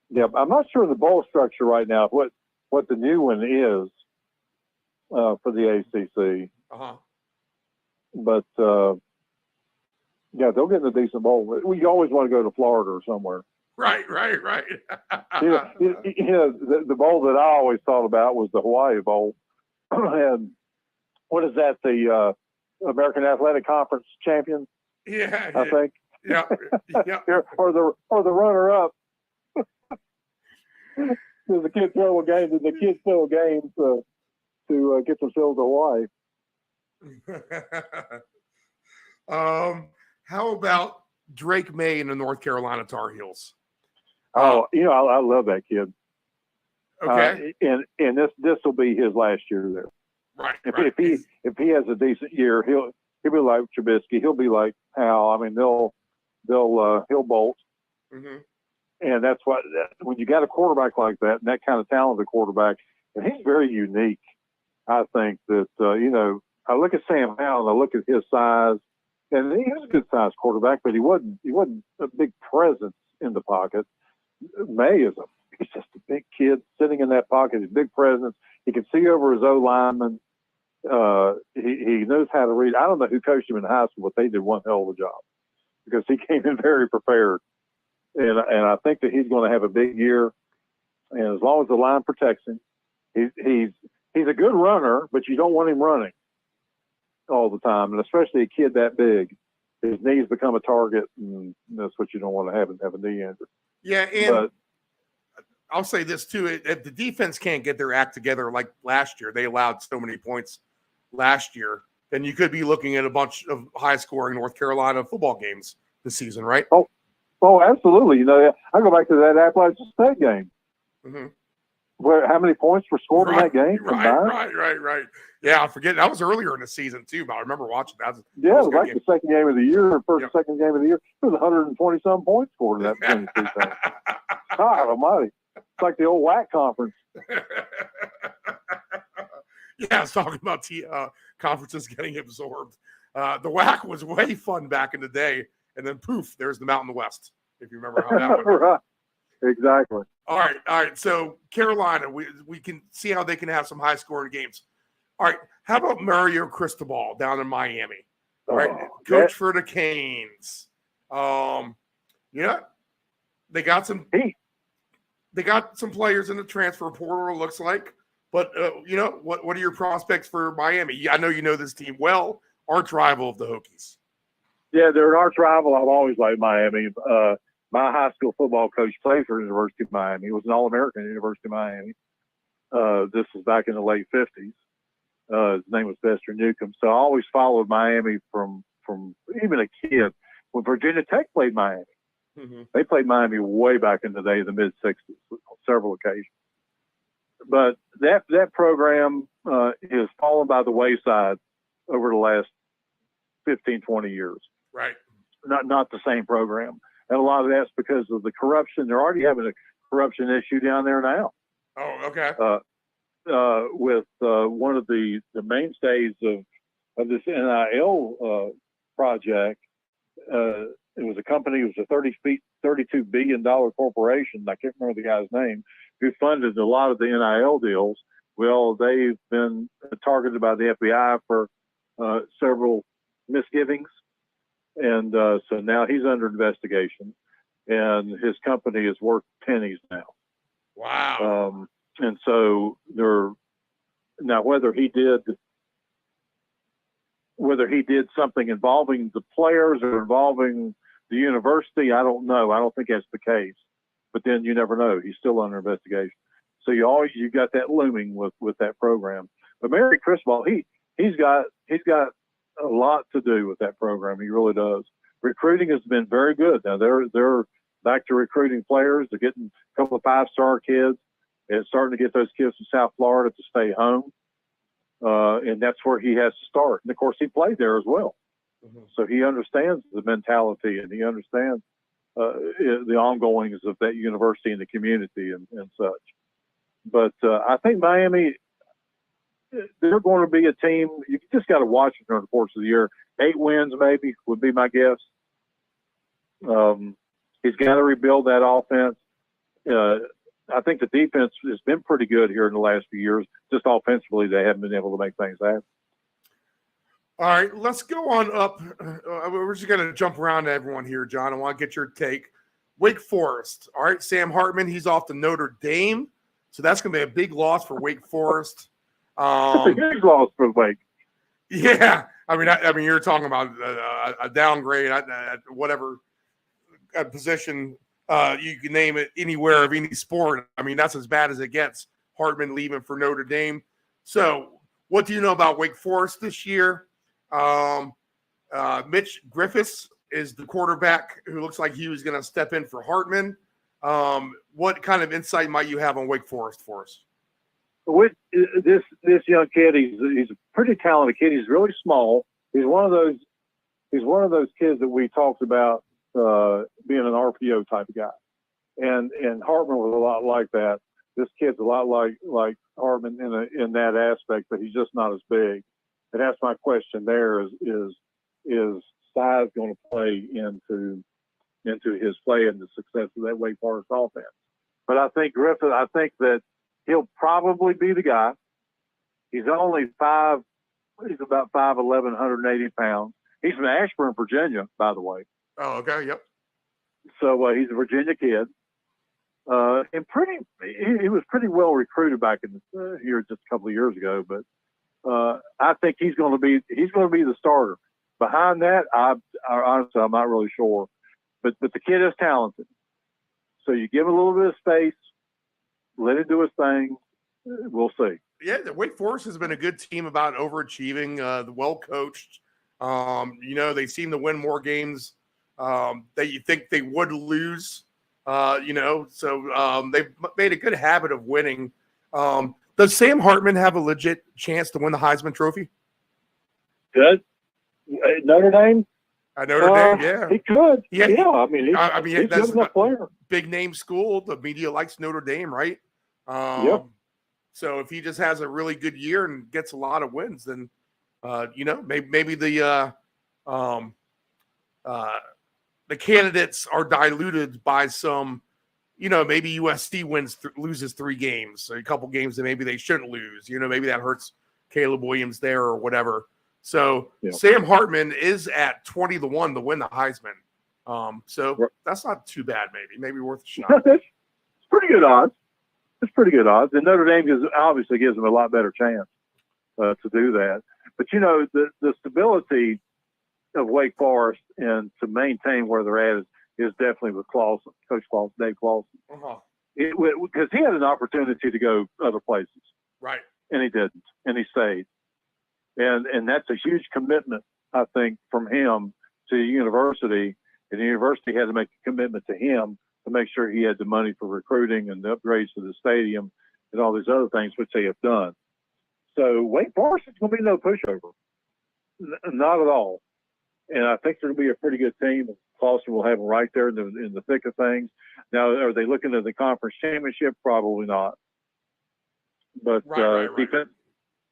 Yeah. I'm not sure the bowl structure right now, what the new one is for the ACC. Uh-huh. But, they'll get in a decent bowl. You always want to go to Florida or somewhere. Right. The bowl that I always thought about was the Hawaii Bowl. And what is that? The American Athletic Conference champion? Yeah. I think. Yeah. or the runner-up. The kids throw a game. The kids throw a game to get themselves to Hawaii. Oh. How about Drake May and the North Carolina Tar Heels? I love that kid. Okay. And this will be his last year there. Right. If he has a decent year, he'll be like Trubisky. He'll be like Hal. I mean, he'll bolt. Mm-hmm. And that's when you got a quarterback like that and that kind of talented quarterback, and he's very unique. I think that, I look at Sam Howell and I look at his size, and he was a good sized quarterback, but he wasn't a big presence in the pocket. He's just a big kid sitting in that pocket. He's a big presence. He can see over his O lineman. He knows how to read. I don't know who coached him in high school, but they did one hell of a job because he came in very prepared. And I think that he's going to have a big year. And as long as the line protects him, he's a good runner, but you don't want him running all the time. And especially a kid that big, his knees become a target, and that's what you don't want to have a knee injury. Yeah, and I'll say this too: if the defense can't get their act together like last year, they allowed so many points last year, then you could be looking at a bunch of high-scoring North Carolina football games this season, right? Oh, absolutely. I go back to that Appalachian State game. Mm-hmm. Where how many points were scored in that game? Right. Yeah, I forget. That was earlier in the season too, but I remember watching that. It was like the second game of the year, second game of the year. It was 120-some points scored in that 22 thing. God almighty. It's like the old WAC conference. Yeah, I was talking about conferences getting absorbed. The WAC was way fun back in the day, and then poof, there's the Mountain West, if you remember how that went. Right. Exactly. All right. So Carolina, we can see how they can have some high-scoring games. All right, how about Mario Cristobal down in Miami? All right, coach for the Canes. They got some. They got some players in the transfer portal. It looks like, but what are your prospects for Miami? I know you know this team well. Arch rival of the Hokies. Yeah, they're an arch rival. I've always liked Miami. My high school football coach played for the University of Miami. He was an All-American at the University of Miami. This was back in the late 50s. His name was Bester Newcomb. So I always followed Miami from even a kid. When Virginia Tech played Miami, they played Miami way back in the day, the mid-'60s, on several occasions. But that program has fallen by the wayside over the last 15, 20 years. Right. Not the same program. And a lot of that's because of the corruption. They're already having a corruption issue down there now. Oh, okay. With one of the mainstays of this NIL project, it was a company. It was a $32 billion corporation. I can't remember the guy's name, who funded a lot of the NIL deals. Well, they've been targeted by the FBI for several misgivings. And so now he's under investigation, and his company is worth pennies now. Wow. And so now whether he did something involving the players or involving the university, I don't know. I don't think that's the case. But then you never know. He's still under investigation. So you got that looming with that program. But Mary Cristobal, he's got a lot to do with that program. He really does. Recruiting has been very good. Now they're back to recruiting players. They're getting a couple of 5-star kids and starting to get those kids from South Florida to stay home. And that's where he has to start. And of course he played there as well. So he understands the mentality, and he understands the ongoings of that university and the community and such. But I think Miami, they're going to be a team. You just got to watch it during the course of the year. 8 wins maybe would be my guess. He's got to rebuild that offense. I think the defense has been pretty good here in the last few years. Just offensively, they haven't been able to make things happen. All right, let's go on up. We're just going to jump around to everyone here, John. I want to get your take. Wake Forest. All right, Sam Hartman, he's off to Notre Dame. So that's going to be a big loss for Wake Forest. It's a huge loss for Wake. Yeah. I mean, you're talking about a downgrade at whatever position you can name it anywhere of any sport. I mean, that's as bad as it gets. Hartman leaving for Notre Dame. So what do you know about Wake Forest this year? Mitch Griffiths is the quarterback who looks like he was going to step in for Hartman. What kind of insight might you have on Wake Forest for us? With this young kid, he's a pretty talented kid. He's really small. He's one of those kids that we talked about being an RPO type of guy, and Hartman was a lot like that. this kid's a lot like Hartman in that aspect, but he's just not as big. And that's my question there is size going to play into his play and the success of that Wake Forest offense? But I think Griffith, I think that he'll probably be the guy. He's only he's about 5'11", 180 pounds. He's from Ashburn, Virginia, by the way. Oh, okay, yep. So he's a Virginia kid. And he was pretty well recruited back in here just a couple of years ago. But I think he's going to be the starter. Behind that, honestly, I'm not really sure. But the kid is talented. So you give him a little bit of space, let him do his thing. We'll see. Yeah, the Wake Forest has been a good team about overachieving, well coached. They seem to win more games that you think they would lose. So they've made a good habit of winning. Does Sam Hartman have a legit chance to win the Heisman Trophy? Good. Notre Dame? Notre Dame, yeah. He could. Yeah, he's that's good enough player. Big name school. The media likes Notre Dame, right? Yep. So if he just has a really good year and gets a lot of wins, then maybe the candidates are diluted by some. Maybe USC loses 3 games, so a couple games that maybe they shouldn't lose. Maybe that hurts Caleb Williams there or whatever. So Sam Hartman is at 20-1 to win the Heisman. So that's not too bad. Maybe worth a shot. It's pretty good odds. It's pretty good odds. And Notre Dame obviously gives them a lot better chance to do that. But the stability of Wake Forest and to maintain where they're at is definitely with Clawson, Coach Clawson, Dave Clawson. Because he had an opportunity to go other places. Right. And he didn't. And he stayed. And that's a huge commitment, I think, from him to the university. And the university had to make a commitment to him to make sure he had the money for recruiting and the upgrades to the stadium and all these other things, which they have done. So Wake Forest is going to be no pushover. Not at all. And I think they're going to be a pretty good team. Clawson will have them right there in the thick of things. Now, are they looking at the conference championship? Probably not. But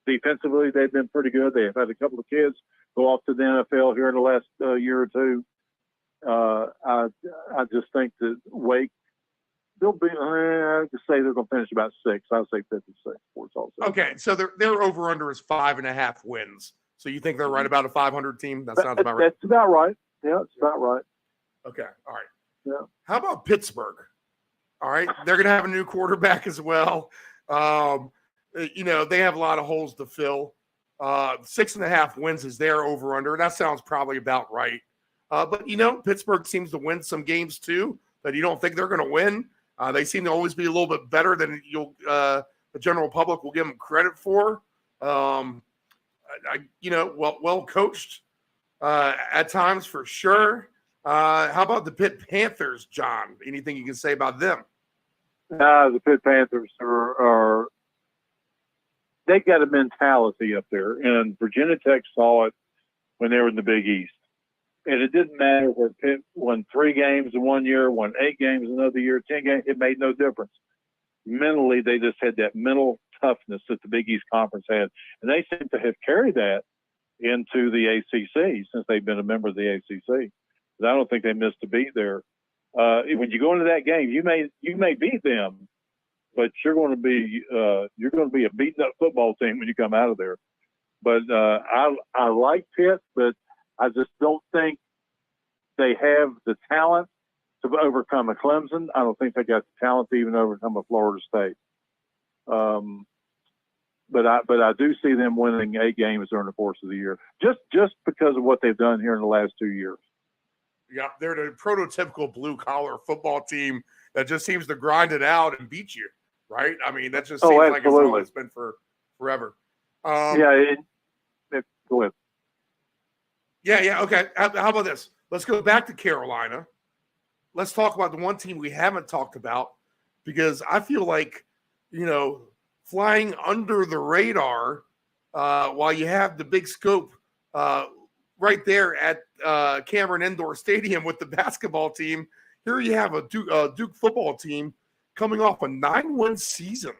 defensively, they've been pretty good. They have had a couple of kids go off to the NFL here in the last year or two. I just think that Wake, they'll be, I just say they're going to finish about 6. I'll say 56. Okay, so their over-under is 5.5 wins. So you think they're right about a 500 team? That sounds about right. That's about right. Yeah, it's about right. Okay, all right. Yeah. How about Pittsburgh? All right, they're going to have a new quarterback as well. They have a lot of holes to fill. 6.5 wins is their over-under. That sounds probably about right. But Pittsburgh seems to win some games too that you don't think they're going to win. They seem to always be a little bit better than the general public will give them credit for. Well coached at times for sure. How about the Pitt Panthers, John? Anything you can say about them? The Pitt Panthers are they got a mentality up there, and Virginia Tech saw it when they were in the Big East. And it didn't matter where Pitt won 3 games in one year, won 8 games another year, 10 games. It made no difference. Mentally, they just had that mental toughness that the Big East Conference had. And they seem to have carried that into the ACC since they've been a member of the ACC. But I don't think they missed a beat there. When you go into that game, you may beat them, but you're going to be a beaten up football team when you come out of there. But I like Pitt, but I just don't think they have the talent to overcome a Clemson. I don't think they got the talent to even overcome a Florida State. But I do see them winning 8 games during the course of the year, just because of what they've done here in the last 2 years. Yeah, they're the prototypical blue-collar football team that just seems to grind it out and beat you, right? I mean, that just seems like it's always been for forever. Go ahead. Yeah, okay. How about this? Let's go back to Carolina. Let's talk about the one team we haven't talked about because I feel like, flying under the radar while you have the big scope right there at Cameron Indoor Stadium with the basketball team. Here you have a Duke football team coming off a 9-win season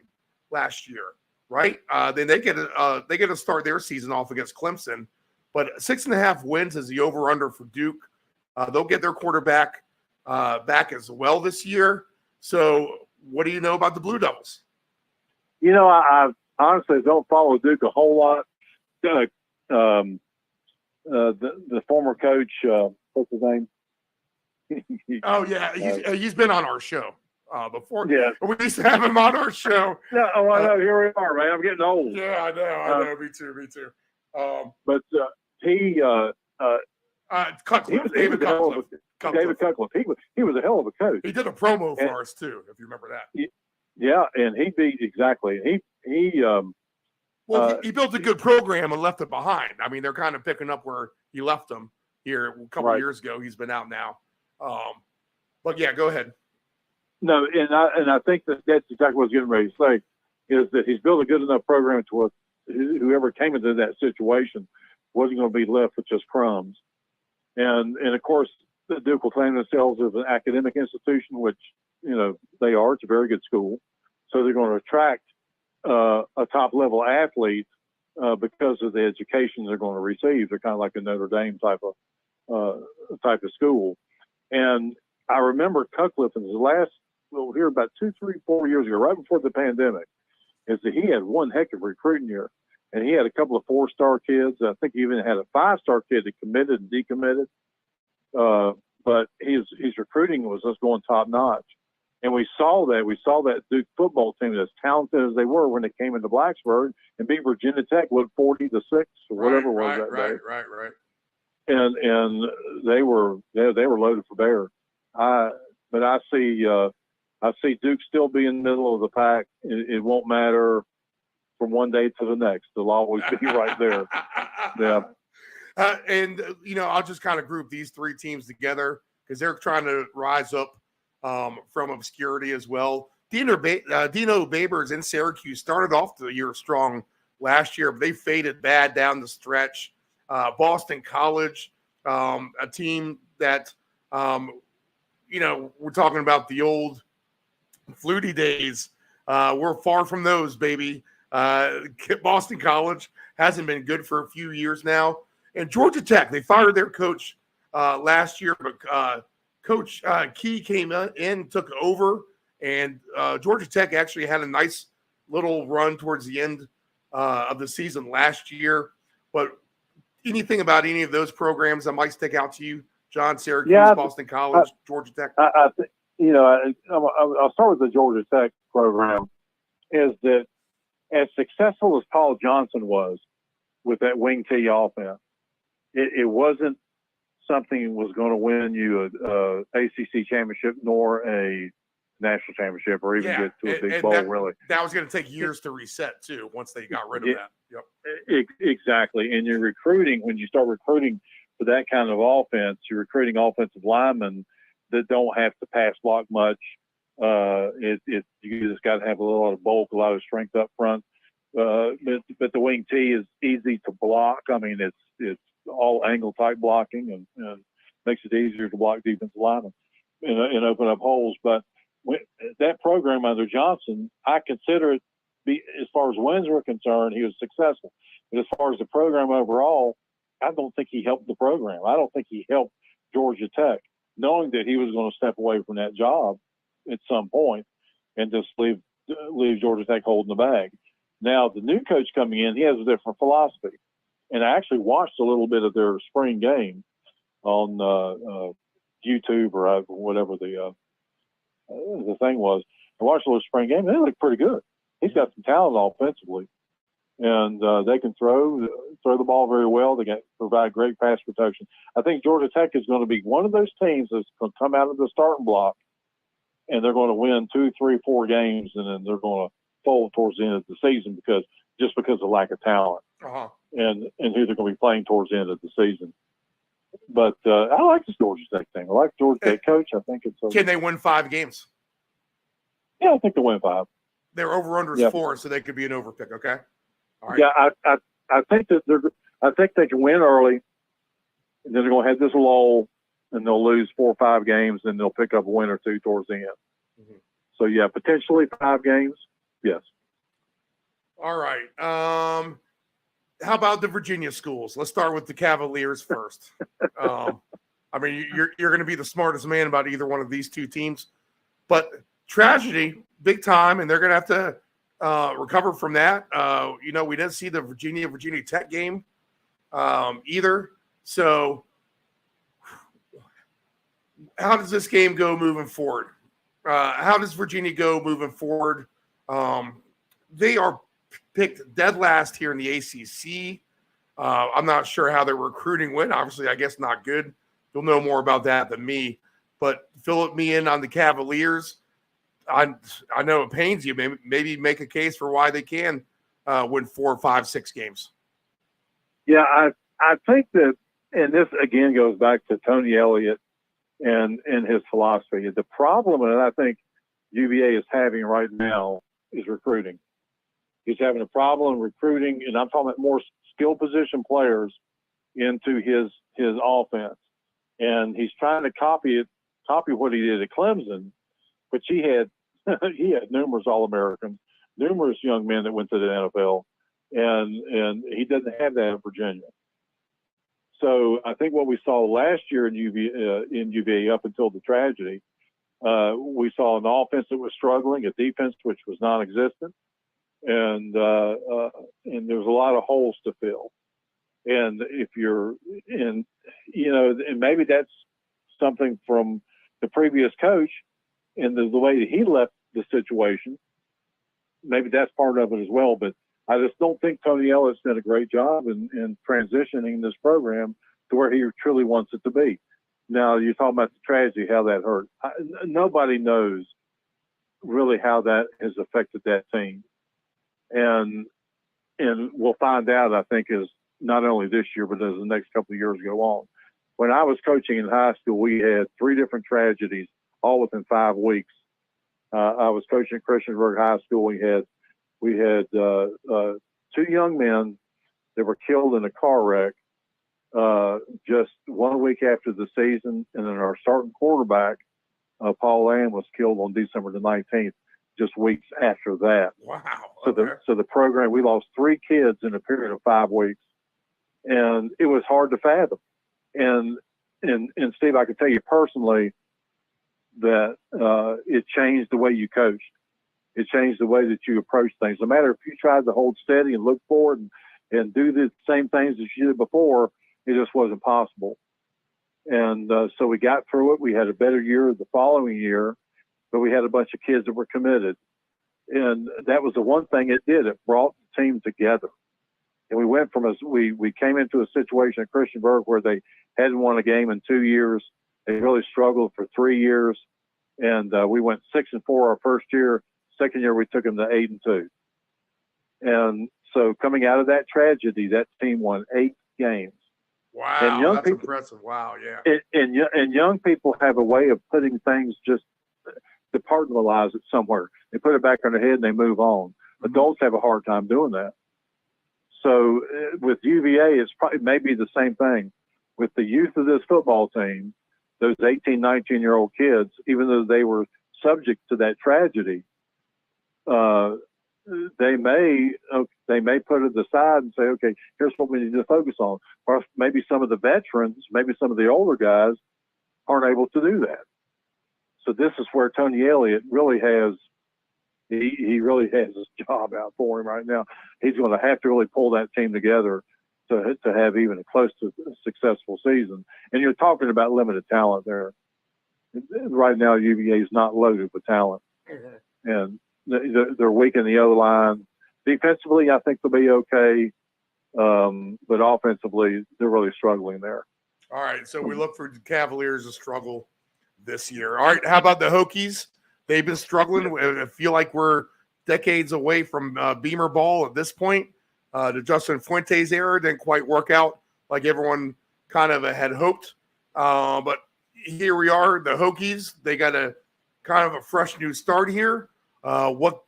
last year, right? Then they get to start their season off against Clemson, but 6.5 wins is the over/under for Duke. They'll get their quarterback back as well this year. So, what do you know about the Blue Devils? I honestly don't follow Duke a whole lot. The former coach, what's his name? Oh yeah, he's been on our show before. Yeah, we used to have him on our show. Yeah, I know. Here we are, man. I'm getting old. Yeah, I know. Me too. But he Cutcliffe, David Cutcliffe. David Cutcliffe. He was a hell of a coach. He did a promo for us too, if you remember that. Yeah, and he beat exactly. He built a good program and left it behind. I mean, they're kind of picking up where he left them here a couple of years ago. He's been out now. But yeah, go ahead. No, and I think that's exactly what I was getting ready to say, is that he's built a good enough program to whoever came into that situation wasn't going to be left with just crumbs. And of course, the Duke will claim themselves as an academic institution, which, they are. It's a very good school. So they're going to attract a top-level athlete because of the education they're going to receive. They're kind of like a Notre Dame type of school. And I remember Cutcliffe in his last, here about 2, 3, 4 years ago, right before the pandemic, is that he had one heck of a recruiting year. And he had a couple of 4-star kids. I think he even had a 5-star kid that committed and decommitted. But his recruiting was just going top notch. And we saw that Duke football team, as talented as they were when they came into Blacksburg and beat Virginia Tech, 40-6 or whatever it was that day. Right. And they were loaded for bear. But I see Duke still be in the middle of the pack. It won't matter from one day to the next. They'll always be right there. Yeah. And I'll just kind of group these three teams together because they're trying to rise up from obscurity as well. Dino Babers in Syracuse started off the year strong last year, but they faded bad down the stretch. Boston College, a team that, we're talking about the old Flutie days. We're far from those, baby. Boston College hasn't been good for a few years now. And Georgia Tech, they fired their coach last year, but Coach Key came in, took over, and Georgia Tech actually had a nice little run towards the end of the season last year. But anything about any of those programs that might stick out to you, John? Syracuse, Boston College, Georgia Tech? I think, I'll start with the Georgia Tech program, is that as successful as Paul Johnson was with that wing T offense, it wasn't something that was going to win you a ACC championship nor a national championship or even get to a big bowl, really. That was going to take years to reset, too, once they got rid of that. Yep. Exactly. And you're recruiting, when you start recruiting for that kind of offense, you're recruiting offensive linemen that don't have to pass block much. You just got to have a lot of bulk, a lot of strength up front. But the wing T is easy to block. I mean, it's all angle type blocking and makes it easier to block defensive linemen and open up holes. But that program under Johnson, I consider it as far as wins were concerned, he was successful. But as far as the program overall, I don't think he helped the program. I don't think he helped Georgia Tech, knowing that he was going to step away from that job at some point and just leave Georgia Tech holding the bag. Now, the new coach coming in, he has a different philosophy. And I actually watched a little bit of their spring game on YouTube or whatever the thing was. I watched a little spring game, and they look pretty good. He's got some talent offensively, and they can throw the ball very well. They can provide great pass protection. I think Georgia Tech is going to be one of those teams that's going to come out of the starting block, and they're going to win 2, 3, 4 games, and then they're going to fold towards the end of the season because of lack of talent. Uh-huh. And who they're going to be playing towards the end of the season. But I like this Georgia Tech thing. I like Georgia Tech coach. I think it's can they win 5 games? Yeah, I think they'll win 5. Their over/under is 4, so they could be an overpick. Okay. All right. Yeah, I think that I think they can win early, and then they're going to have this lull, and they'll lose 4 or 5 games, and they'll pick up a win or 2 towards the end. Mm-hmm. So yeah, potentially 5 games. Yes. All right. How about the Virginia schools? Let's start with the Cavaliers first. I mean, you're going to be the smartest man about either one of these two teams, but tragedy, big time, and they're going to have to recover from that. We didn't see the Virginia Tech game either. So, how does this game go moving forward? How does Virginia go moving forward? They are picked dead last here in the ACC. I'm not sure how their recruiting went. Obviously, I guess not good. You'll know more about that than me. But fill me in on the Cavaliers. I know it pains you. Maybe make a case for why they can win 4, 5, 6 games. Yeah, I think that, and this again goes back to Tony Elliott and his philosophy. The problem that I think UVA is having right now is recruiting. He's having a problem recruiting, and I'm talking about more skill position players into his offense. And he's trying to copy what he did at Clemson, which he had numerous All-Americans, numerous young men that went to the NFL, and he doesn't have that in Virginia. So I think what we saw last year in UVA up until the tragedy, we saw an offense that was struggling, a defense which was non-existent, and there's a lot of holes to fill. And if you're in, and maybe that's something from the previous coach and the way that he left the situation. Maybe that's part of it as well. But I just don't think Tony Ellis did a great job in transitioning this program to where he truly wants it to be. Now, you're talking about the tragedy, how that hurt. Nobody knows really how that has affected that team. And we'll find out, I think, is not only this year, but as the next couple of years go on. When I was coaching in high school, we had 3 different tragedies, all within 5 weeks. I was coaching at Christiansburg High School. We had 2 young men that were killed in a car wreck just 1 week after the season, and then our starting quarterback, Paul Lamb, was killed on December the 19th, just weeks after that. Wow. Okay. So the program, we lost 3 kids in a period of 5 weeks, and it was hard to fathom. And Steve, I can tell you personally that it changed the way you coached. It changed the way that you approach things. No matter if you tried to hold steady and look forward and do the same things as you did before, it just wasn't possible. And so we got through it. We had a better year the following year, but we had a bunch of kids that were committed. And that was the one thing it did. It brought the team together. And we went from we came into a situation at Christiansburg where they hadn't won a game in 2 years. They really struggled for 3 years. And we went 6-4 our first year. Second year, we took them to 8-2. And so coming out of that tragedy, that team won 8 games. Wow, and young that's people, impressive. Wow, yeah. And young people have a way of putting things, just departmentalize it somewhere. They put it back on their head and they move on. Mm-hmm. Adults have a hard time doing that. So with UVA, it's probably maybe the same thing. With the youth of this football team, those 18, 19-year-old kids, even though they were subject to that tragedy, they may put it aside and say, okay, here's what we need to focus on. Or maybe some of the veterans, maybe some of the older guys aren't able to do that. So this is where Tony Elliott really has, he really has his job out for him right now. He's going to have to really pull that team together to have even a close to a successful season. And you're talking about limited talent there. Right now, UVA is not loaded with talent. Mm-hmm. And they're weak in the other line. Defensively, I think they'll be okay. But offensively, they're really struggling there. All right, so we look for the Cavaliers to struggle this year. All right, how about the Hokies? They've been struggling. I feel like we're decades away from Beamer ball at this point. The Justin Fuentes era didn't quite work out like everyone kind of had hoped. But here we are, the Hokies. They got a kind of a fresh new start here. What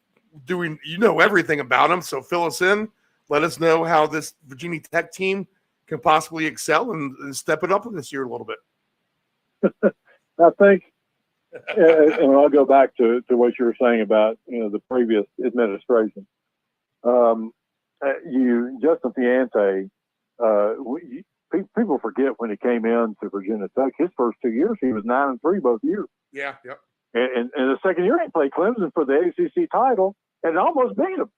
do we? You know everything about them, so fill us in. Let us know how this Virginia Tech team can possibly excel and step it up this year a little bit. I think And I'll go back to what you were saying about the previous administration. Justin Piante, people forget when he came in to Virginia Tech. His first 2 years, he was 9-3 both years. Yeah, yep. And the second year, he played Clemson for the ACC title and almost beat him.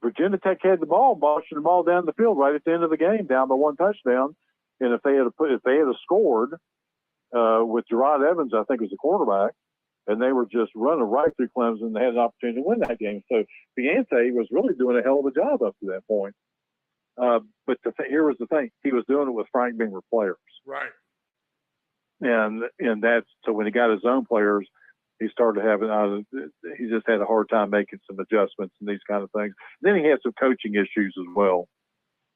Virginia Tech had the ball, marching the ball down the field right at the end of the game, down by 1 touchdown. And if they had scored with Gerard Evans, I think was the quarterback, and they were just running right through Clemson, they had an opportunity to win that game. So Piante was really doing a hell of a job up to that point. But here was the thing: he was doing it with Frank Beamer players, Right. and that's so when he got his own players, he started having he just had a hard time making some adjustments and these kind of things. Then he had some coaching issues as well,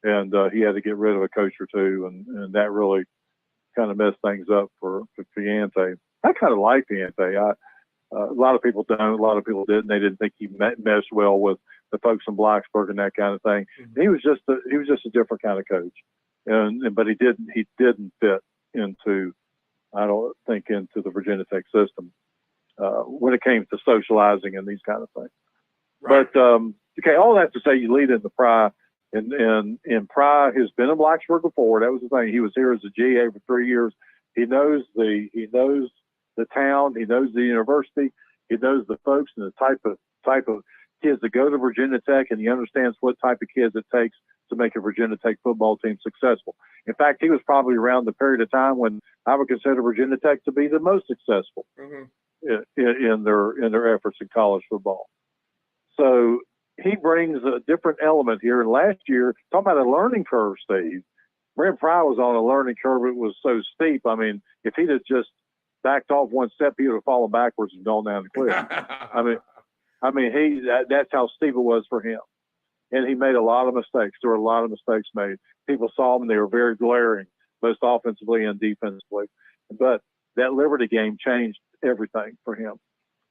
and he had to get rid of a coach or two, and that really kind of messed things up for Piante. I kind of like Piante. A lot of people don't. A lot of people didn't. They didn't think he meshed well with the folks in Blacksburg and that kind of thing. Mm-hmm. He was just a different kind of coach, but he didn't fit into, I don't think, into the Virginia Tech system when it came to socializing and these kind of things. Right. But okay, all that to say, you lead into Pry, and Pry has been in Blacksburg before. That was the thing. He was here as a GA for 3 years. He knows the town. He knows the university. He knows the folks and the type of kids that go to Virginia Tech, and he understands what type of kids it takes to make a Virginia Tech football team successful. In fact, he was probably around the period of time when I would consider Virginia Tech to be the most successful in their efforts in college football. So he brings a different element here. And last year, talking about a learning curve, Steve, Brent Pry was on a learning curve. It was so steep. I mean, if he'd have just backed off one step, he would have fallen backwards and gone down the cliff. That's how steep it was for him. And he made a lot of mistakes. There were a lot of mistakes made. People saw them. They were very glaring, both offensively and defensively. But that Liberty game changed everything for him.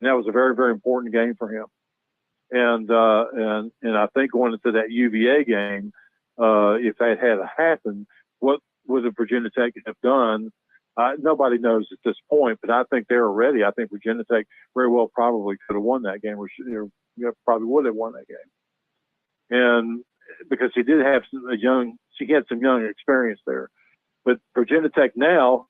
And that was a very, very important game for him. And I think going into that UVA game, if that had happened, what would the Virginia Tech have done? Nobody knows at this point, but I think they were ready. I think Virginia Tech very well probably could have won that game, or probably would have won that game. And because he did have she had some young experience there. But Virginia Tech now,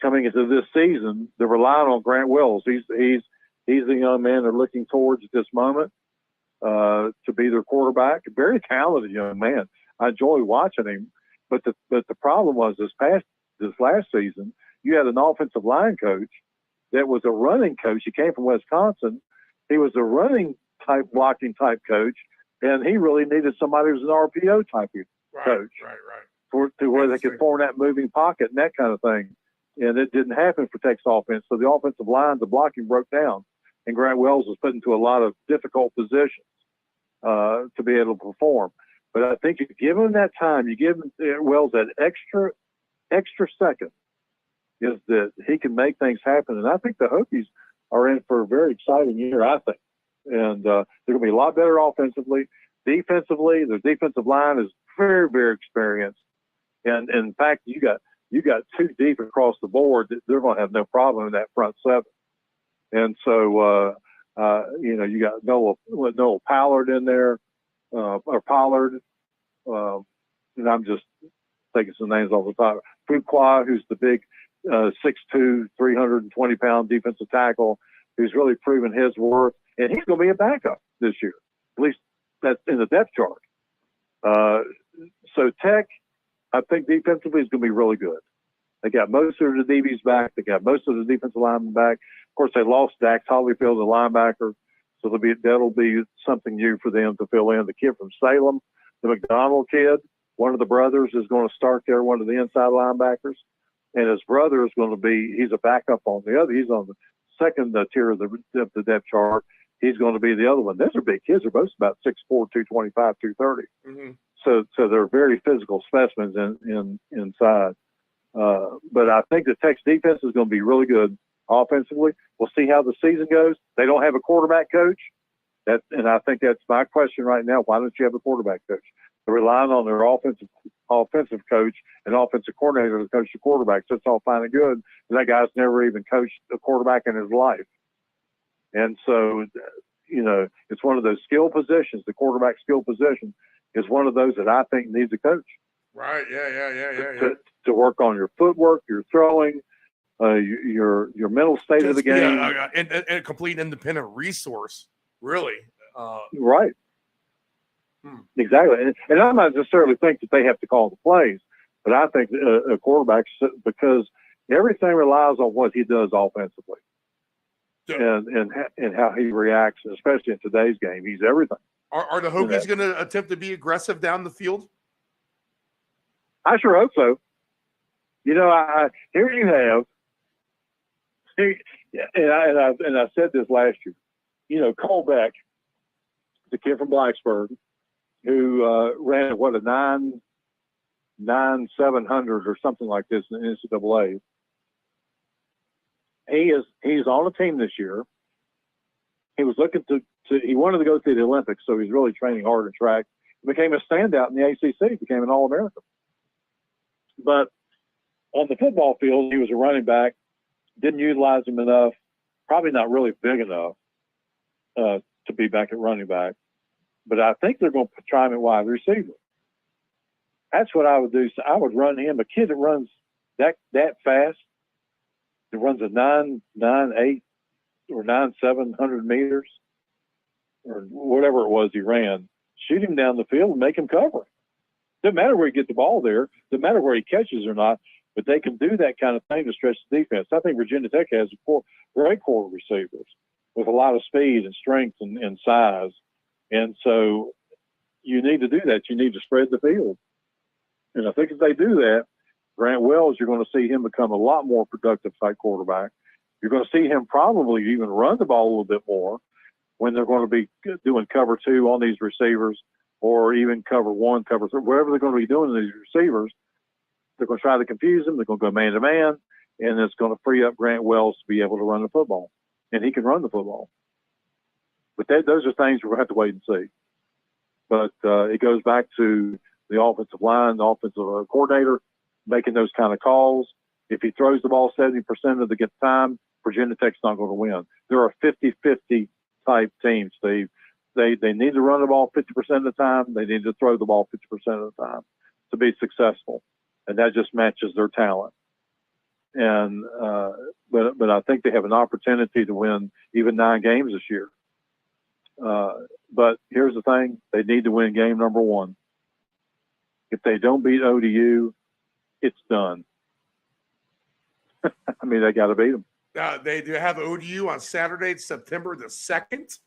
coming into this season, they're relying on Grant Wells. He's the young man they're looking towards at this moment to be their quarterback. A very talented young man. I enjoy watching him. But the problem was this last season, you had an offensive line coach that was a running coach. He came from Wisconsin. He was a running type, blocking type coach, and he really needed somebody who was an RPO type of coach. Right. To where they could form that moving pocket and that kind of thing. And it didn't happen for Tech's offense. So the offensive line, the blocking broke down, and Grant Wells was put into a lot of difficult positions to be able to perform. But I think if you give him that time, you give Wells that extra second, is that he can make things happen. And I think the Hokies are in for a very exciting year, I think. And they're going to be a lot better offensively. Defensively, their defensive line is very, very experienced. And in fact, you got two deep across the board. They're going to have no problem in that front seven. And so, you got Noah Pollard in there, or Pollard. And I'm just taking some names off the top. Fuqua, who's the big 6'2", 320-pound defensive tackle, who's really proven his worth. And he's going to be a backup this year. At least that's in the depth chart. So Tech, I think defensively is going to be really good. They got most of the DBs back. They got most of the defensive linemen back. Of course, they lost Dax Holyfield, the linebacker. So that'll be something new for them to fill in. The kid from Salem, the McDonald kid, one of the brothers is going to start there, one of the inside linebackers. And his brother is going to be, he's a backup on the other. He's on the second tier of the depth chart. He's going to be the other one. Those are big kids. They're both about 6'4", 225, 230. Mm-hmm. So they're very physical specimens inside. But I think the Tech's defense is going to be really good offensively. We'll see how the season goes. They don't have a quarterback coach. And I think that's my question right now. Why don't you have a quarterback coach? They're relying on their offensive coach and offensive coordinator to coach the quarterbacks. That's all fine and good. And that guy's never even coached a quarterback in his life. And so, it's one of those skill positions. The quarterback skill position is one of those that I think needs a coach. Right. Yeah. To work on your footwork, your throwing, your mental state of the game. And a complete independent resource, really. Right. Exactly. And I'm not necessarily think that they have to call the plays, but I think a quarterback, because everything relies on what he does offensively. Yeah. And how he reacts, especially in today's game. He's everything. Are the Hokies going to attempt to be aggressive down the field? I sure hope so. Here you have, and I said this last year. Cole Beck, the kid from Blacksburg, who ran a 9.700 or something like this in the NCAA. He's on a team this year. He was looking he wanted to go to the Olympics, so he's really training hard in track. He became a standout in the ACC, became an All-American. But on the football field, he was a running back, didn't utilize him enough, probably not really big enough to be back at running back. But I think they're going to try him at wide receiver. That's what I would do. So I would run him, a kid that runs that fast, that runs a 9.8 or 9.700 meters or whatever it was he ran. Shoot him down the field and make him cover. Doesn't matter where he gets the ball there. Doesn't matter where he catches or not. But they can do that kind of thing to stretch the defense. I think Virginia Tech has great core receivers with a lot of speed and strength and size. And so you need to do that. You need to spread the field. And I think if they do that, Grant Wells, you're going to see him become a lot more productive type quarterback. You're going to see him probably even run the ball a little bit more when they're going to be doing cover 2 on these receivers, or even cover 1, cover 3, whatever they're going to be doing to these receivers. They're going to try to confuse them. They're going to go man-to-man, and it's going to free up Grant Wells to be able to run the football. And he can run the football. But those are things we're going to have to wait and see. But it goes back to the offensive line, the offensive coordinator, making those kind of calls. If he throws the ball 70% of the time, Virginia Tech's not going to win. They're a 50-50 type team, Steve. They need to run the ball 50% of the time. They need to throw the ball 50% of the time to be successful. And that just matches their talent. And but I think they have an opportunity to win even 9 games this year. But here's the thing. They need to win game number 1. If they don't beat ODU, it's done. I mean, they got to beat them. They do have ODU on Saturday, September the 2nd,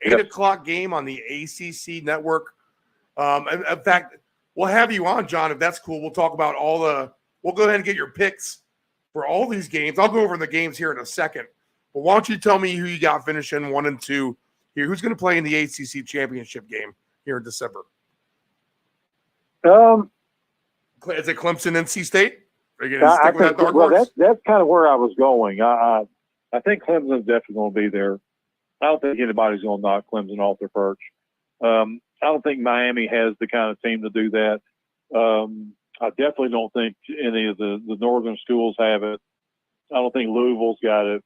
8 o'clock game on the ACC network. In fact, we'll have you on, John, if that's cool. We'll talk about we'll go ahead and get your picks for all these games. I'll go over the games here in a second. But why don't you tell me who you got finishing 1 and 2 here? Who's going to play in the ACC championship game here in December? Is it Clemson, NC State? Are you going to stick with that dark horse? That's kind of where I was going. I think Clemson's definitely going to be there. I don't think anybody's going to knock Clemson off their perch. I don't think Miami has the kind of team to do that. I definitely don't think any of the northern schools have it. I don't think Louisville's got it.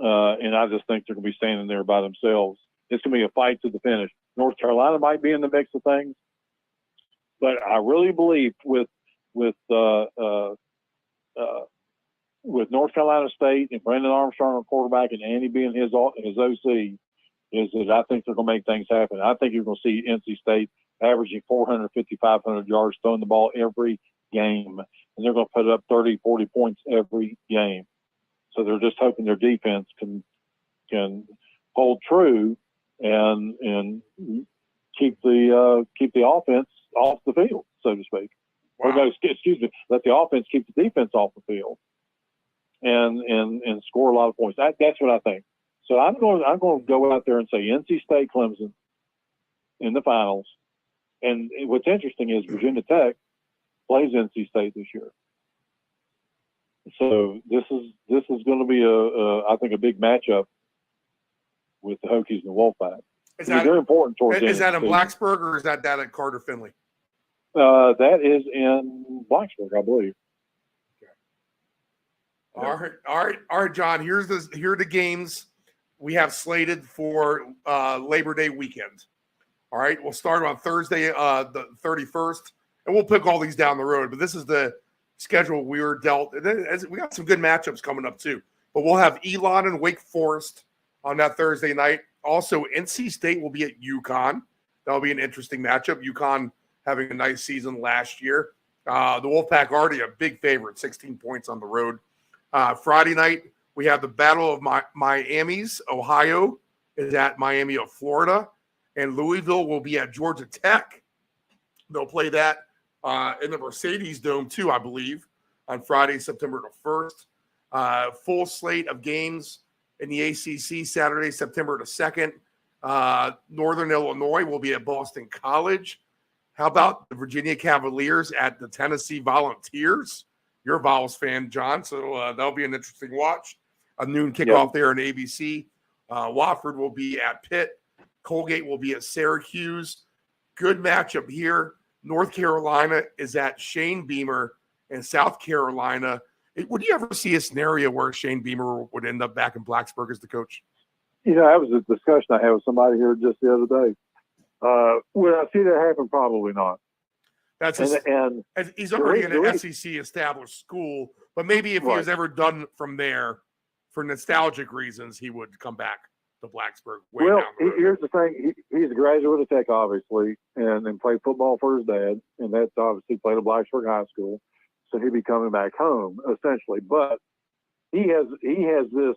And I just think they're going to be standing there by themselves. It's going to be a fight to the finish. North Carolina might be in the mix of things. But I really believe with North Carolina State and Brandon Armstrong on quarterback and Andy being his OC, is that I think they're going to make things happen. I think you're going to see NC State averaging 450, 500 yards throwing the ball every game. And they're going to put up 30, 40 points every game. So they're just hoping their defense can hold true and keep the offense off the field, so to speak. Wow. Or no, excuse me, let the offense keep the defense off the field and score a lot of points. That's what I think. So I'm going to go out there and say NC State, Clemson in the finals. And what's interesting is Virginia Tech plays NC State this year. So this is going to be I think a big matchup with the Hokies and the Wolfpack. They're important towards the end is that of in the season. Blacksburg or is that down at Carter Finley? That is in Blacksburg, I believe. All right, John. Here are the games we have slated for Labor Day weekend. All right, we'll start on Thursday, the 31st, and we'll pick all these down the road. But this is the schedule we were dealt. We got some good matchups coming up too. But we'll have Elon and Wake Forest on that Thursday night. Also, NC State will be at UConn. That'll be an interesting matchup. UConn having a nice season last year. The Wolfpack already a big favorite, 16 points on the road. Friday night, we have the Battle of Miami's. Ohio is at Miami of Florida. And Louisville will be at Georgia Tech. They'll play that in the Mercedes Dome, too, I believe, on Friday, September the 1st. Full slate of games in the ACC Saturday, September the 2nd. Northern Illinois will be at Boston College. How about the Virginia Cavaliers at the Tennessee Volunteers? You're a Vols fan, John, so that'll be an interesting watch. A noon kickoff there on ABC. Wofford will be at Pitt. Colgate will be at Syracuse. Good matchup here. North Carolina is at Shane Beamer, and South Carolina. Would you ever see a scenario where Shane Beamer would end up back in Blacksburg as the coach? That was a discussion I had with somebody here just the other day. Would I see that happen? Probably not. That's he's already in an SEC established school, but maybe if he was ever done from there for nostalgic reasons, he would come back to Blacksburg. Here's the thing: he's a graduate of Tech, obviously, and played football for his dad, and that's obviously played at Blacksburg High School, so he'll be coming back home essentially. But he has this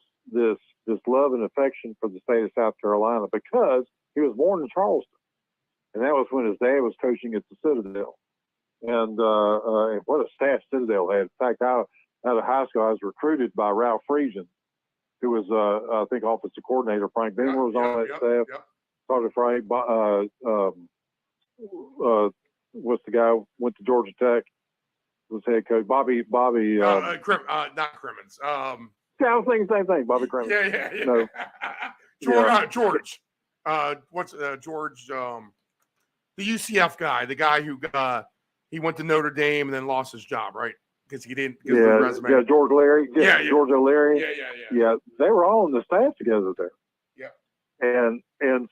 love and affection for the state of South Carolina because he was born in Charleston, and that was when his dad was coaching at the Citadel. And what a staff Citadel had. In fact, out of high school, I was recruited by Ralph Friesian, who was, I think, offensive coordinator. Frank Beamer was on that staff. Started Frank. What's the guy who went to Georgia Tech? Was head coach. Bobby. Not Crimmins. I was thinking the same thing. Bobby Crimmins. Yeah. No. George. What's George? The UCF guy, the guy who he went to Notre Dame and then lost his job, right? Because he didn't get the resume. Yeah, George Larry. George O'Leary. Yeah. They were all on the staff together there. Yeah. And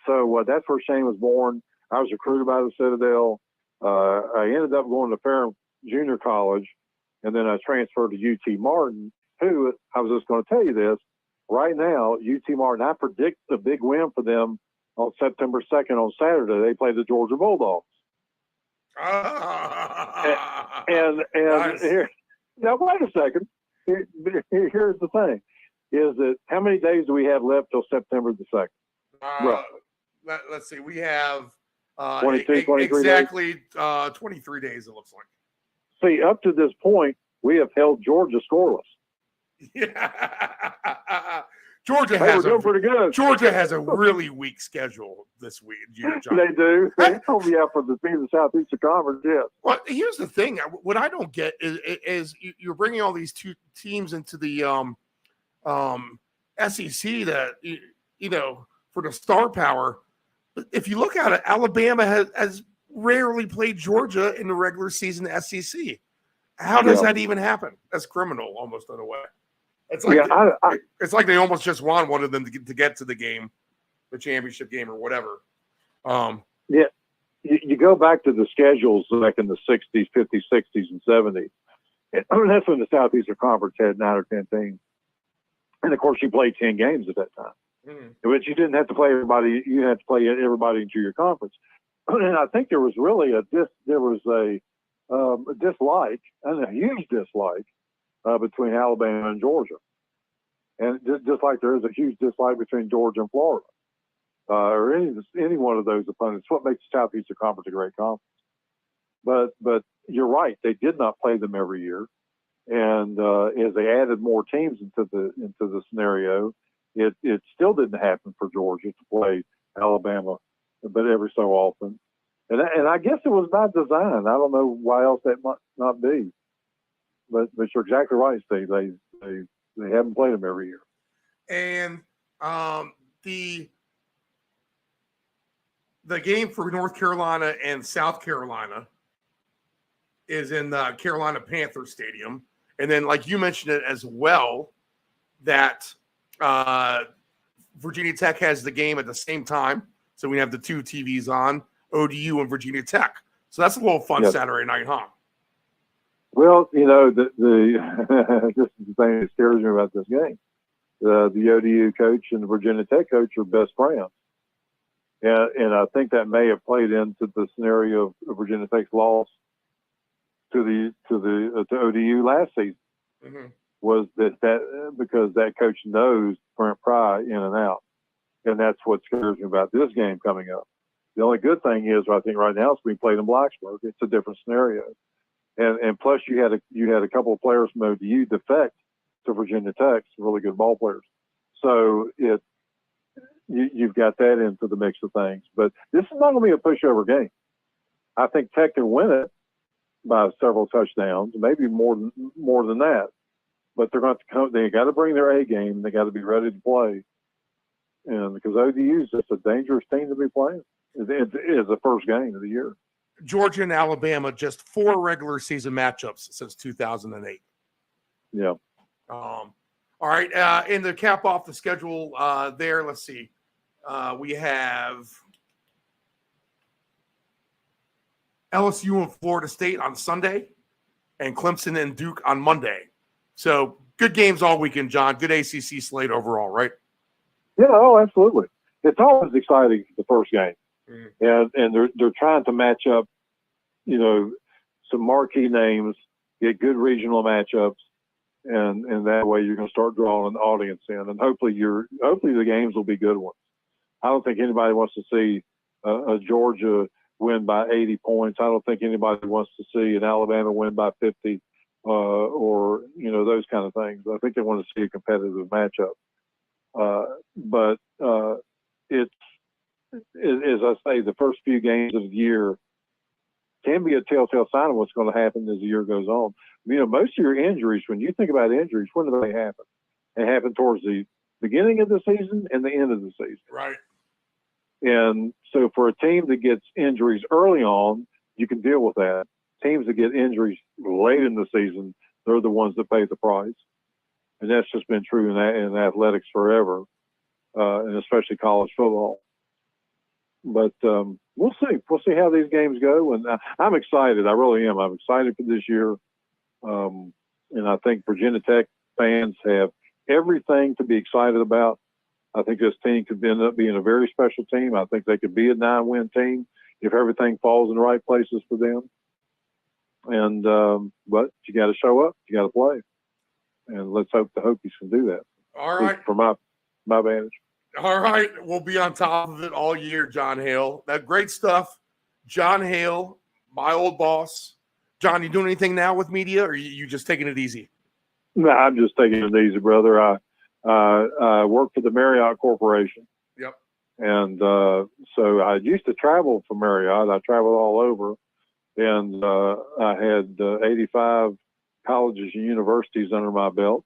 so that's where Shane was born. I was recruited by the Citadel. I ended up going to Ferrum Junior College, and then I transferred to UT Martin, who, I was just going to tell you this, right now, UT Martin, I predict a big win for them on September 2nd on Saturday. They play the Georgia Bulldogs. And nice. Here, now wait a second. Here's the thing: is that how many days do we have left till September the 2nd? Let's see. We have 23 exactly days? 23 days. It looks like. See, up to this point, we have held Georgia scoreless. Yeah. Georgia has a really weak schedule this week. John. They do. They told me out for the team of the Southeastern Conference. Yes. Well, here's the thing. What I don't get is you're bringing all these two teams into the SEC that for the star power. If you look at it, Alabama has rarely played Georgia in the regular season SEC. How does that even happen? That's criminal, almost in a way. It's like it's like they almost just wanted them to get to the game, the championship game or whatever. You go back to the schedules back in the 60s, 50s, 60s, and 70s. And that's when the Southeastern Conference had 9 or 10 teams. And, of course, you played 10 games at that time. Mm-hmm. But you didn't have to play everybody. You had to play everybody into your conference. And I think there was really a dislike, and a huge dislike, between Alabama and Georgia. And just like there is a huge dislike between Georgia and Florida, or any one of those opponents. What makes the Southeastern Conference a great conference. But you're right, they did not play them every year. And as they added more teams into the scenario, it still didn't happen for Georgia to play Alabama, but every so often. And I guess it was by design. I don't know why else that might not be. But you're exactly right, Steve. They haven't played them every year. And the the game for North Carolina and South Carolina is in the Carolina Panther Stadium. And then, like you mentioned it as well, that Virginia Tech has the game at the same time. So we have the two TVs on, ODU and Virginia Tech. So that's a little fun Saturday night, huh? Well, you know, the this is the thing that scares me about this game. The ODU coach and the Virginia Tech coach are best friends. And I think that may have played into the scenario of Virginia Tech's loss to ODU last season. Mm-hmm. Was that because that coach knows Brent Pry in and out, and that's what scares me about this game coming up. The only good thing is, I think right now it's being played in Blacksburg. It's a different scenario, and plus you had a couple of players from ODU defect to Virginia Tech, some really good ball players. So you've got that into the mix of things. But this is not going to be a pushover game. I think Tech can win it by several touchdowns, maybe more than that. But they're going to come. They got to bring their A game. They got to be ready to play. And because ODU is just a dangerous team to be playing. It is the first game of the year. Georgia and Alabama, just 4 regular season matchups since 2008. Yeah. All right. And to cap off the schedule there, let's see. We have LSU and Florida State on Sunday and Clemson and Duke on Monday. So good games all weekend, John. Good ACC slate overall, right? Yeah, oh, absolutely. It's always exciting, the first game. And they're trying to match up, you know, some marquee names, get good regional matchups, and that way you're going to start drawing an audience in, and hopefully the games will be good ones. I don't think anybody wants to see a Georgia win by 80 points. I don't think anybody wants to see an Alabama win by 50, or you know, those kind of things. I think they want to see a competitive matchup. But it's, as I say, the first few games of the year can be a telltale sign of what's going to happen as the year goes on. You know, most of your injuries, when you think about injuries, when do they happen? They happen towards the beginning of the season and the end of the season. Right. And so for a team that gets injuries early on, you can deal with that. Teams that get injuries late in the season, they're the ones that pay the price. And that's just been true in athletics forever, and especially college football. But we'll see. We'll see how these games go. And I'm excited. I really am. I'm excited for this year. And I think Virginia Tech fans have everything to be excited about. I think this team could end up being a very special team. I think they could be a 9-win team if everything falls in the right places for them. And but you got to show up. You got to play. And let's hope the Hokies can do that. All right. From my vantage. All right. We'll be on top of it all year, John Hale. That great stuff. John Hale, my old boss. John, you doing anything now with media, or you just taking it easy? No, I'm just taking it easy, brother. I work for the Marriott Corporation. Yep. And so I used to travel for Marriott. I traveled all over. And I had 85 colleges and universities under my belt.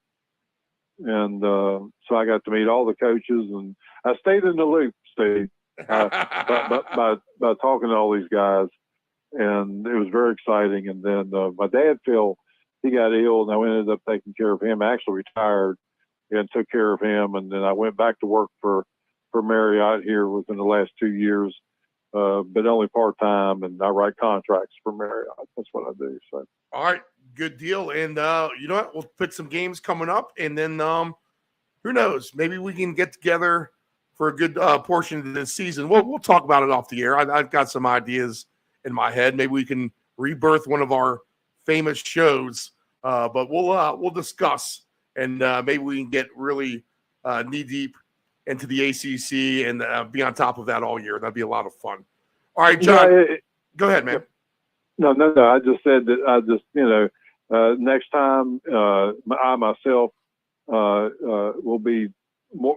And so I got to meet all the coaches, and I stayed in the loop, Steve, by talking to all these guys. And it was very exciting. And then my dad, Phil, he got ill, and I ended up taking care of him. I actually retired and took care of him. And then I went back to work for Marriott here within the last 2 years, but only part-time, and I write contracts for Marriott. That's what I do. So. All right, good deal. And you know what? We'll put some games coming up, and then who knows? Maybe we can get together for a good portion of this season. We'll talk about it off the air. I've got some ideas in my head. Maybe we can rebirth one of our famous shows, but we'll discuss, and maybe we can get really knee deep into the ACC and be on top of that all year. That'd be a lot of fun. All right, John, go ahead, man. No. I just said that next time I myself will be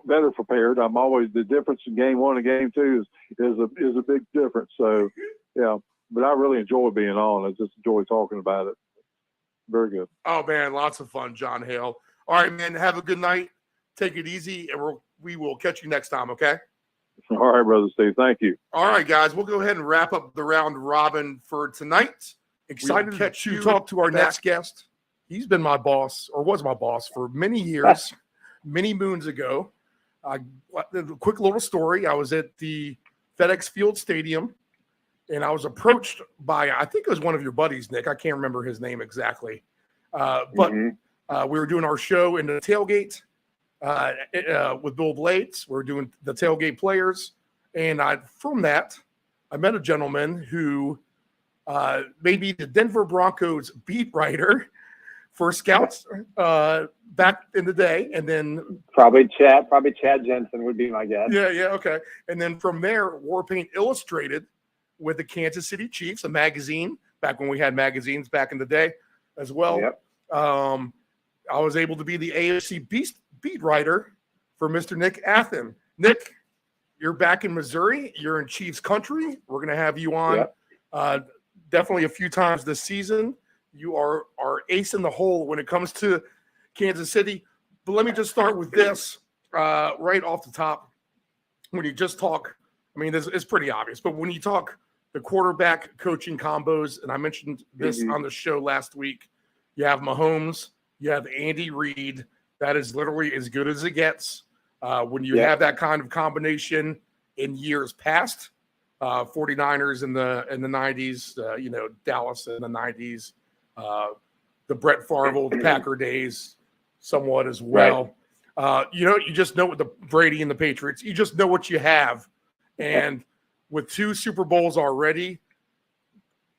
better prepared. I'm always, the difference in game 1 and game 2 is a big difference. So yeah, but I really enjoy being on. I just enjoy talking about it. Very good. Oh man, lots of fun, John Hale. All right, man. Have a good night. Take it easy, and we will catch you next time. Okay. All right, Brother Steve. Thank you. All right, guys, we'll go ahead and wrap up the round robin for tonight. Excited We'll to talk to our next guest. He's been my boss, or was my boss, for many years, many moons ago. A quick little story. I was at the FedEx Field Stadium, and I was approached by, I think it was one of your buddies, Nick. I can't remember his name exactly. But we were doing our show in the tailgate with Bill Blades. We were doing the tailgate players. And from that, I met a gentleman who made me the Denver Broncos beat writer for Scouts back in the day. And then probably Chad Jensen would be my guess. Yeah, okay. And then from there, Warpaint Illustrated with the Kansas City Chiefs, a magazine, back when we had magazines back in the day as well. Yep. I was able to be the AFC beat writer for Mr. Nick Athan. Nick, you're back in Missouri. You're in Chiefs country. We're going to have you on definitely a few times this season. You are ace in the hole when it comes to Kansas City. But let me just start with this right off the top. When you just talk, I mean, this is pretty obvious, but when you talk the quarterback coaching combos, and I mentioned this on the show last week, you have Mahomes, you have Andy Reid. That is literally as good as it gets. When you have that kind of combination in years past, 49ers in the 90s, Dallas in the 90s, the Brett Favre Packer days somewhat as well. Right. You just know what the Brady and the Patriots, you just know what you have. And with 2 Super Bowls already,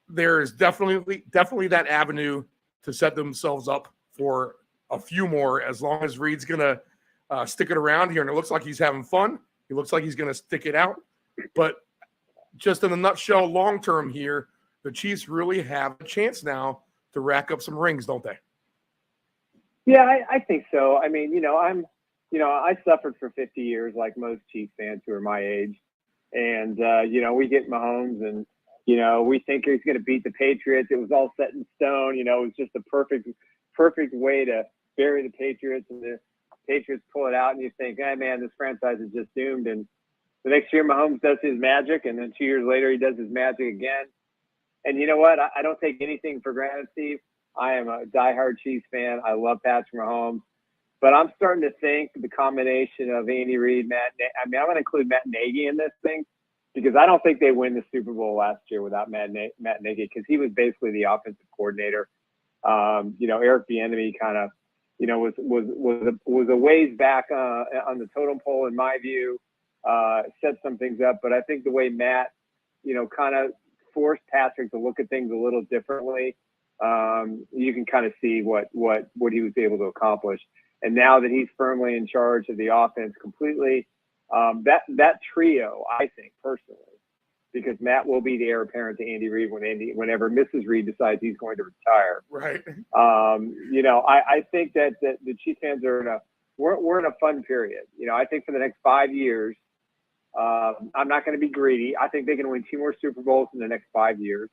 there is definitely that avenue to set themselves up for a few more, as long as Reed's going to stick it around here. And it looks like he's having fun. He looks like he's going to stick it out. But just in a nutshell, long-term here, the Chiefs really have a chance now to rack up some rings, don't they? Yeah, I think so. I mean, I suffered for 50 years like most Chiefs fans who are my age. And, we get Mahomes and, we think he's going to beat the Patriots. It was all set in stone. It was just a perfect way to bury the Patriots, and the Patriots pull it out, and you think, hey, man, this franchise is just doomed. And the next year Mahomes does his magic, and then 2 years later he does his magic again. And you know what? I don't take anything for granted, Steve. I am a diehard Chiefs fan. I love Patrick Mahomes. But I'm starting to think the combination of Andy Reid, I'm going to include Matt Nagy in this thing, because I don't think they win the Super Bowl last year without Matt Nagy, because he was basically the offensive coordinator. Eric Bieniemy kind of, was a ways back on the totem pole, in my view, set some things up. But I think the way Matt, kind of forced Patrick to look at things a little differently, you can kind of see what he was able to accomplish. And now that he's firmly in charge of the offense completely, that trio, I think personally, because Matt will be the heir apparent to Andy Reid whenever Mrs. Reid decides he's going to retire. Right. I think that the Chiefs fans are we're in a fun period. I think for the next 5 years, I'm not going to be greedy. I think they can win 2 more Super Bowls in the next 5 years.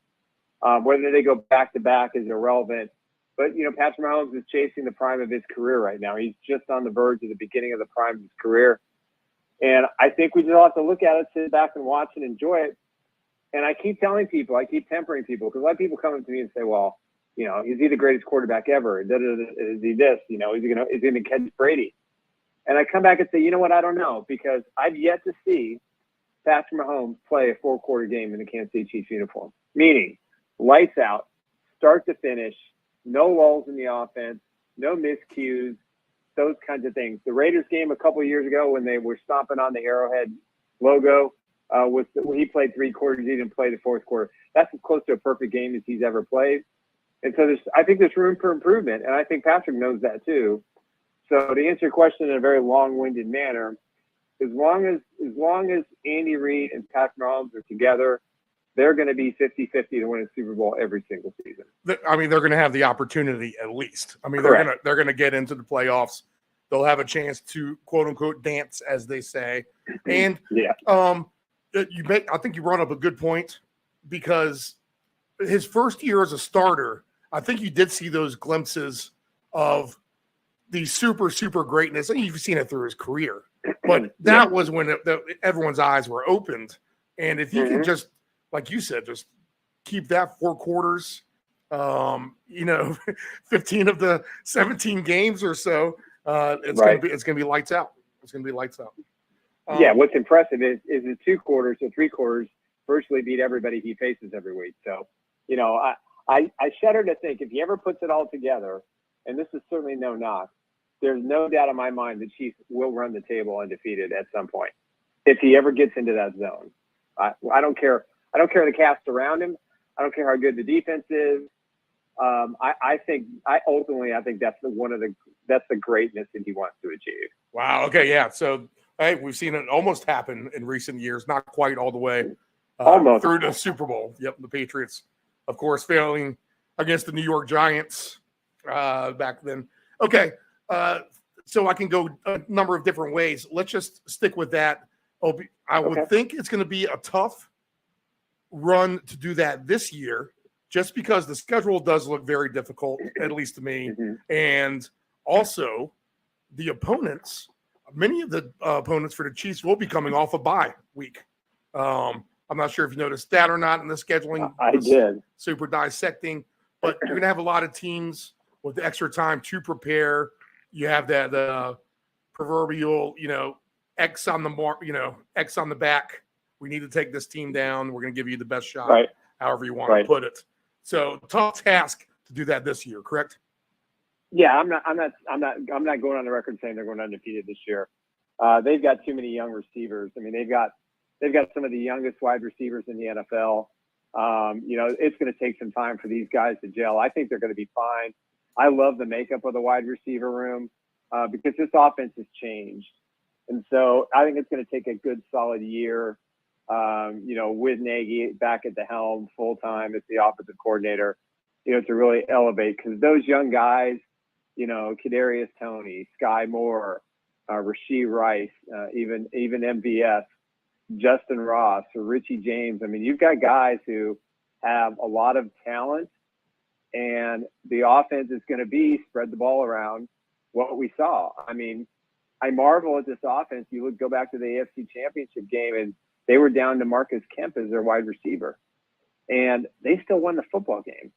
Whether they go back to back is irrelevant. But, Patrick Mahomes is chasing the prime of his career right now. He's just on the verge of the beginning of the prime of his career. And I think we just have to look at it, sit back and watch and enjoy it. And I keep telling people, I keep tempering people, because a lot of people come up to me and say, well, is he the greatest quarterback ever? Is he this? Is he going to catch Brady? And I come back and say, you know what? I don't know, because I've yet to see Patrick Mahomes play a 4-quarter game in the Kansas City Chiefs uniform, meaning lights out, start to finish, no lulls in the offense, no miscues, those kinds of things. The Raiders game a couple of years ago, when they were stomping on the Arrowhead logo, when he played 3 quarters, he didn't play the 4th quarter. That's as close to a perfect game as he's ever played. And so I think there's room for improvement, and I think Patrick knows that too. So to answer your question in a very long-winded manner, as long as Andy Reid and Patrick Mahomes are together, they're going to be 50-50 to win a Super Bowl every single season. I mean, they're going to have the opportunity at least. I mean, they're going to get into the playoffs. They'll have a chance to quote unquote dance, as they say. And I think you brought up a good point, because his first year as a starter, I think you did see those glimpses of the super, super greatness. And you've seen it through his career. But that was when everyone's eyes were opened. And if you can just, like you said, just keep that 4 quarters, 15 of the 17 games or so, it's gonna be lights out. It's gonna be lights out. What's impressive is in 2 quarters or 3 quarters, virtually beat everybody he faces every week. So, I shudder to think if he ever puts it all together, and this is certainly no knock, there's no doubt in my mind the Chiefs will run the table undefeated at some point if he ever gets into that zone. I don't care. I don't care the cast around him. I don't care how good the defense is. I think that's that's the greatness that he wants to achieve. Wow. Okay. Yeah. So we've seen it almost happen in recent years, not quite all the way almost through the Super Bowl. Yep. The Patriots, of course, failing against the New York Giants back then. Okay. So I can go a number of different ways. Let's just stick with that. I would think it's going to be a tough run to do that this year, just because the schedule does look very difficult, at least to me. And also the opponents, many of the opponents for the Chiefs will be coming off a bye week. I'm not sure if you noticed that or not in the scheduling. I did. Super dissecting, but you're going to have a lot of teams with the extra time to prepare. You have that proverbial, X on the X on the back. We need to take this team down. We're going to give you the best shot, however you want to put it. So tough task to do that this year, correct? Yeah, I'm not going on the record saying they're going undefeated this year. They've got too many young receivers. I mean, they've got some of the youngest wide receivers in the NFL. It's going to take some time for these guys to gel. I think they're going to be fine. I love the makeup of the wide receiver room because this offense has changed. And so I think it's going to take a good solid year, with Nagy back at the helm full time as the offensive coordinator, to really elevate, because those young guys, Kadarius Toney, Sky Moore, Rashee Rice, even MVS, Justin Ross, or Richie James. I mean, you've got guys who have a lot of talent, and the offense is going to be spread the ball around. What we saw. I mean, I marvel at this offense. You go back to the AFC Championship game, and they were down to Marcus Kemp as their wide receiver, and they still won the football game.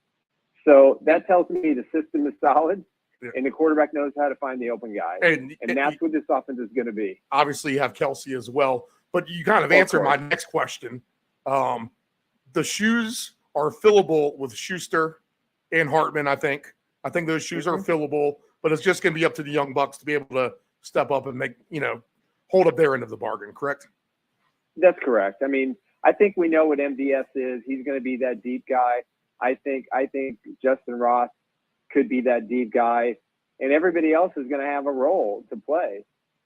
So that tells me the system is solid, and the quarterback knows how to find the open guy. And that's what this offense is going to be. Obviously, you have Kelsey as well, but you kind of answered my next question. The shoes are fillable with Schuster and Hartman, I think. I think those shoes are fillable, but it's just going to be up to the young bucks to be able to step up and make, hold up their end of the bargain, correct? That's correct. I mean, I think we know what MVS is. He's going to be that deep guy. I think Justin Ross could be that deep guy, and everybody else is going to have a role to play.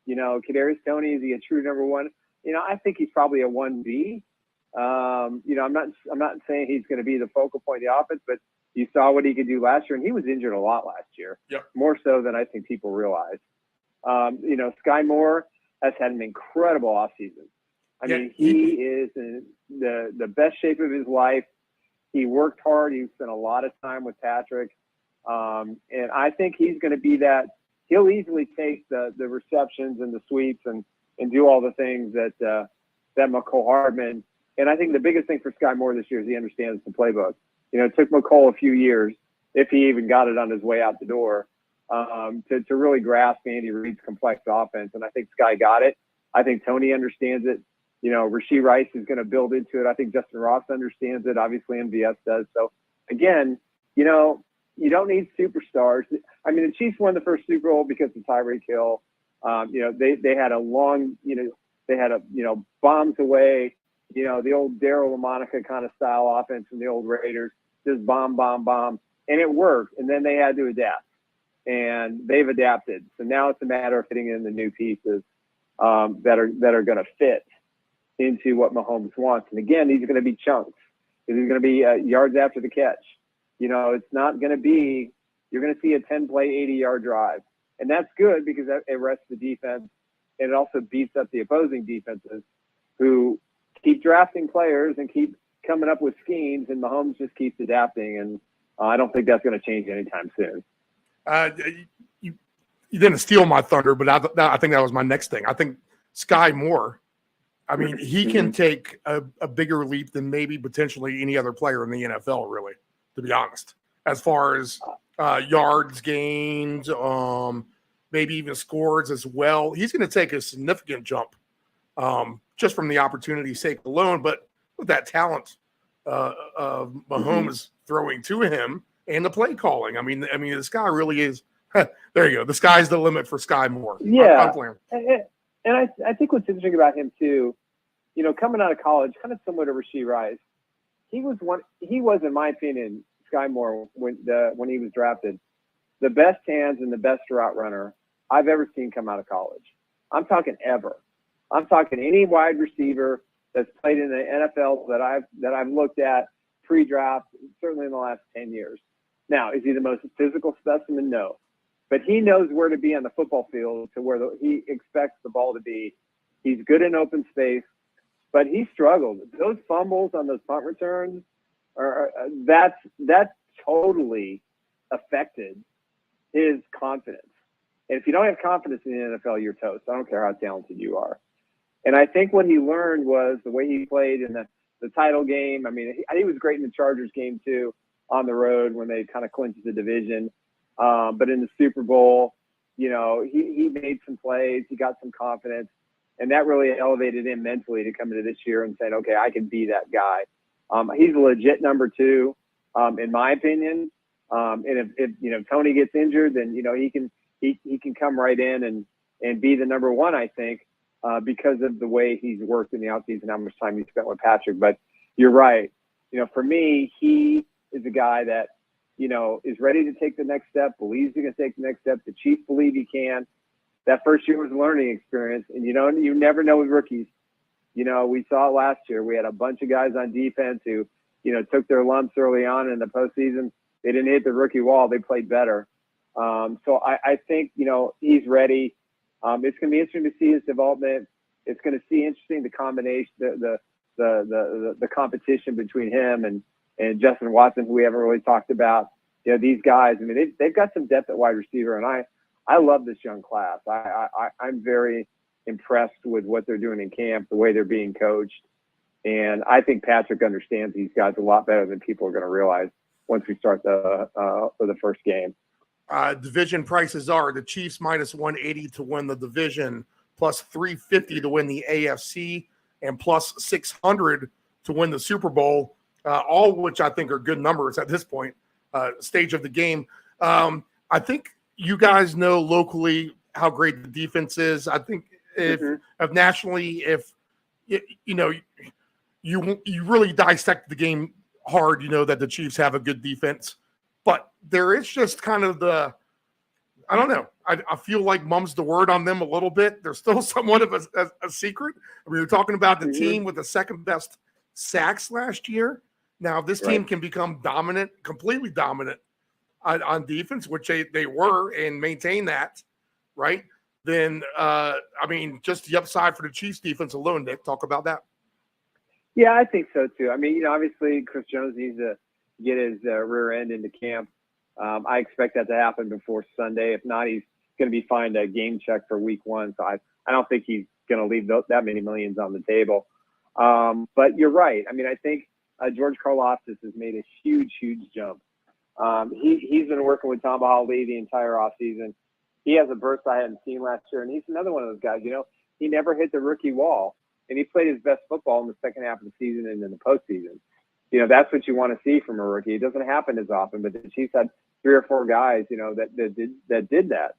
Kadarius Toney, is he a true number one? I think he's probably a 1B. I'm not saying he's going to be the focal point of the offense, but you saw what he could do last year, and he was injured a lot last year, more so than I think people realize. Sky Moore has had an incredible offseason. I mean, he is in the best shape of his life. He worked hard. He spent a lot of time with Patrick. And I think he's going to be that. He'll easily take the receptions and the sweeps and do all the things that McCole Hardman. And I think the biggest thing for Sky Moore this year is he understands the playbook. It took McCole a few years, if he even got it on his way out the door, to really grasp Andy Reid's complex offense. And I think Sky got it. I think Toney understands it. Rashee Rice is going to build into it. I think Justin Ross understands it. Obviously, MVS does. So, again, you don't need superstars. I mean, the Chiefs won the first Super Bowl because of Tyreek Hill. They had a long, bombs away, the old Darryl LaMonica kind of style offense from the old Raiders, just bomb, bomb, bomb. And it worked. And then they had to adapt. And they've adapted. So now it's a matter of fitting in the new pieces that are going to fit into what Mahomes wants. And again, these are going to be chunks. These are going to be yards after the catch. It's not going to be, you're going to see a 10-play, 80-yard drive. And that's good because it rests the defense, and it also beats up the opposing defenses who keep drafting players and keep coming up with schemes, and Mahomes just keeps adapting. And I don't think that's going to change anytime soon. You didn't steal my thunder, but I think that was my next thing. I think Sky Moore, I mean, he can take a bigger leap than maybe potentially any other player in the NFL, really, to be honest, as far as yards gained, maybe even scores as well. He's going to take a significant jump just from the opportunity's sake alone. But with that talent of Mahomes throwing to him and the play calling, I mean, the sky really is. There you go. The sky's the limit for Sky Moore. Yeah, I'm playing. and I think what's interesting about him too, coming out of college, kind of similar to Rashee Rice, he was, in my opinion, Sky Moore when he was drafted, the best hands and the best route runner I've ever seen come out of college. I'm talking ever. I'm talking any wide receiver that's played in the NFL that I've looked at pre-draft, certainly in the last 10 years. Now, is he the most physical specimen? No. But he knows where to be on the football field to where he expects the ball to be. He's good in open space, but he struggled. Those fumbles on those punt returns, that's totally affected his confidence. And if you don't have confidence in the NFL, you're toast. I don't care how talented you are. And I think what he learned was the way he played in the title game. I mean, he was great in the Chargers game too, on the road when they kind of clinched the division. But in the Super Bowl, he made some plays. He got some confidence. And that really elevated him mentally to come into this year and saying, okay, I can be that guy. He's a legit number 2, in my opinion. And if Tony gets injured, then, he can come right in and be the number 1, I think, because of the way he's worked in the offseason, how much time he spent with Patrick. But you're right. For me, he is a guy that, is ready to take the next step, believes he can take the next step. The Chiefs believe he can. That first year was a learning experience. And, you never know with rookies. We saw it last year. We had a bunch of guys on defense who, took their lumps early on in the postseason. They didn't hit the rookie wall. They played better. So I think, he's ready. It's going to be interesting to see his development. It's going to see interesting the combination, the competition between him and Justin Watson, who we haven't really talked about. These guys, I mean, they've got some depth at wide receiver, and I love this young class. I'm very impressed with what they're doing in camp, the way they're being coached. And I think Patrick understands these guys a lot better than people are going to realize once we start the first game. Division prices are the Chiefs minus 180 to win the division, plus 350 to win the AFC, and plus 600 to win the Super Bowl, all which I think are good numbers at this point, stage of the game. I think you guys know locally how great the defense is. I think if nationally, if you really dissect the game hard, that the Chiefs have a good defense. But there is just kind of I don't know. I feel like mum's the word on them a little bit. They're still somewhat of a secret. We were talking about the team with the second best sacks last year. Now, if this team can become dominant, completely dominant on defense, which they were, and maintain that, right? Then, just the upside for the Chiefs defense alone, Nick, talk about that. Yeah, I think so too. I mean, obviously Chris Jones needs to get his rear end into camp. I expect that to happen before Sunday. If not, he's going to be fined a game check for week 1. So I don't think he's going to leave that many millions on the table. But you're right. I mean, I think George Karlaftis has made a huge, huge jump. He's been working with Tom Hawley the entire offseason. He has a burst I hadn't seen last year, and he's another one of those guys. He never hit the rookie wall, and he played his best football in the second half of the season and in the postseason. That's what you want to see from a rookie. It doesn't happen as often, but the Chiefs had 3 or 4 guys, that did that.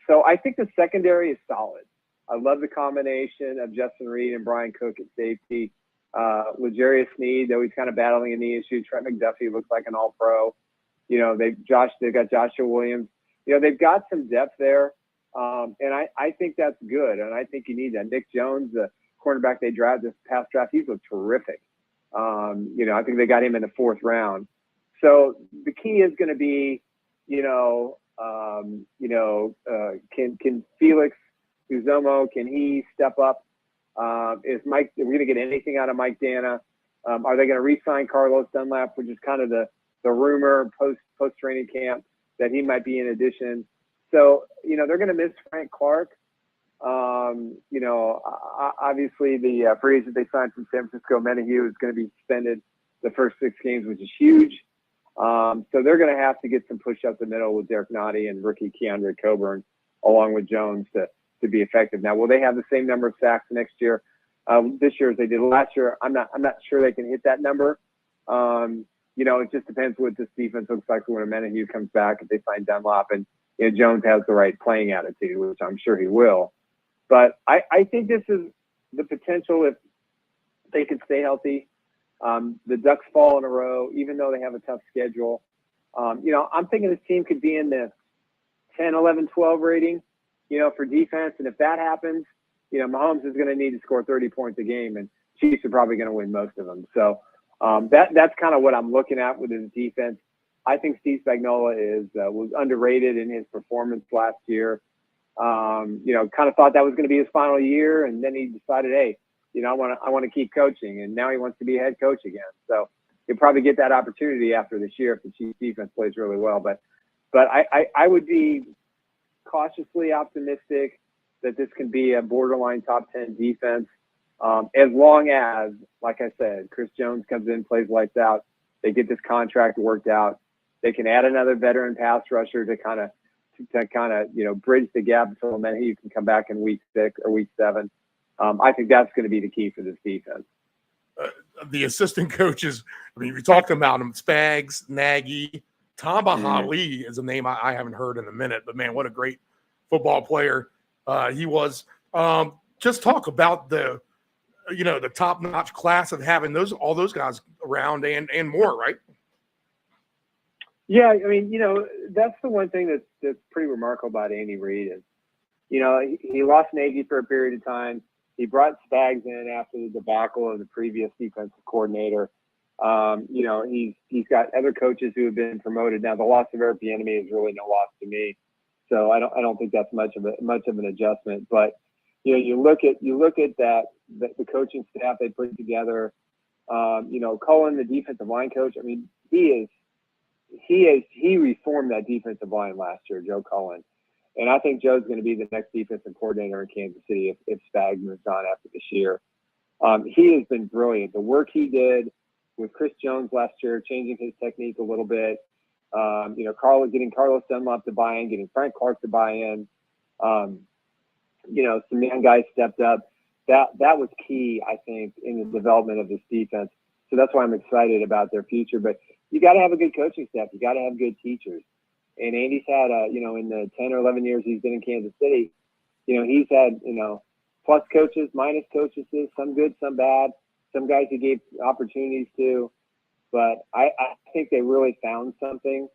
So I think the secondary is solid. I love the combination of Justin Reed and Brian Cook at safety. L'Jarius Sneed, though he's kind of battling a knee issue. Trent McDuffie looks like an all-pro. They've got Joshua Williams. They've got some depth there, and I think that's good. And I think you need that. Nick Jones, the cornerback they drafted this past draft, he's looked terrific. I think they got him in the 4th round. So the key is going to be, can Felix Uzomo, can he step up? Are we going to get anything out of Mike Dana? Are they going to re-sign Carlos Dunlap, which is kind of the rumor post training camp that he might be in addition? So, they're going to miss Frank Clark. Obviously the free agent they signed from San Francisco, Menahue, is going to be suspended the first 6 games, which is huge. So they're going to have to get some push up the middle with Derek Nottie and rookie Keandre Coburn, along with Jones, to be effective. Now, will they have the same number of sacks next year, this year as they did last year? I'm not sure they can hit that number. It just depends what this defense looks like when Menahue comes back, if they find Dunlop, and Jones has the right playing attitude, which I'm sure he will. But I think this is the potential if they can stay healthy. The Ducks fall in a row, even though they have a tough schedule. I'm thinking this team could be in the 10, 11, 12 rating, for defense. And if that happens, Mahomes is going to need to score 30 points a game, and Chiefs are probably going to win most of them. So that's kind of what I'm looking at with his defense. I think Steve Spagnuolo was underrated in his performance last year. Kind of thought that was going to be his final year, and then he decided, hey, I want to keep coaching, and now he wants to be a head coach again. So he'll probably get that opportunity after this year if the Chiefs defense plays really well. But I would be cautiously optimistic that this can be a borderline top 10 defense, as long as, like I said, Chris Jones comes in, plays lights out, they get this contract worked out, they can add another veteran pass rusher to kind of bridge the gap until then he can come back in week 6 or week 7. I think that's going to be the key for this defense. The assistant coaches, we talked about them, Spags, Nagy, Tamba Hali is a name I haven't heard in a minute, but man, what a great football player he was. Just talk about the top-notch class of having all those guys around and more, right? Yeah, that's the one thing that's pretty remarkable about Andy Reid is, he lost Nagy for a period of time. He brought Spags in after the debacle of the previous defensive coordinator. He's got other coaches who have been promoted. Now, the loss of Eric Bieniemy is really no loss to me, so I don't think that's much of an adjustment. But you look at that the coaching staff they put together. Cullen, the defensive line coach. He reformed that defensive line last year, Joe Cullen. And I think Joe's going to be the next defensive coordinator in Kansas City if Spags moves on after this year. He has been brilliant. The work he did with Chris Jones last year, changing his technique a little bit, getting Carlos Dunlop to buy in, getting Frank Clark to buy in, some young guys stepped up. That was key, I think, in the development of this defense. So that's why I'm excited about their future. But you got to have a good coaching staff. You got to have good teachers. And Andy's had, in the 10 or 11 years he's been in Kansas City, he's had, plus coaches, minus coaches, some good, some bad, some guys he gave opportunities to. But I think they really found something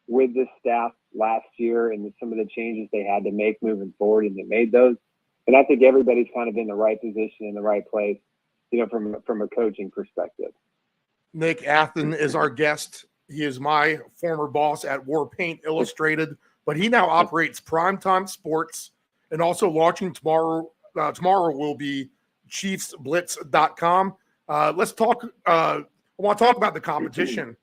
with this staff last year and some of the changes they had to make moving forward, and they made those. And I think everybody's kind of in the right position, in the right place, from a coaching perspective. Nick Athan is our guest. He is my former boss at War Paint Illustrated, but he now operates Primetime Sports, and also launching tomorrow will be ChiefsBlitz.com. Let's talk. I want to talk about the competition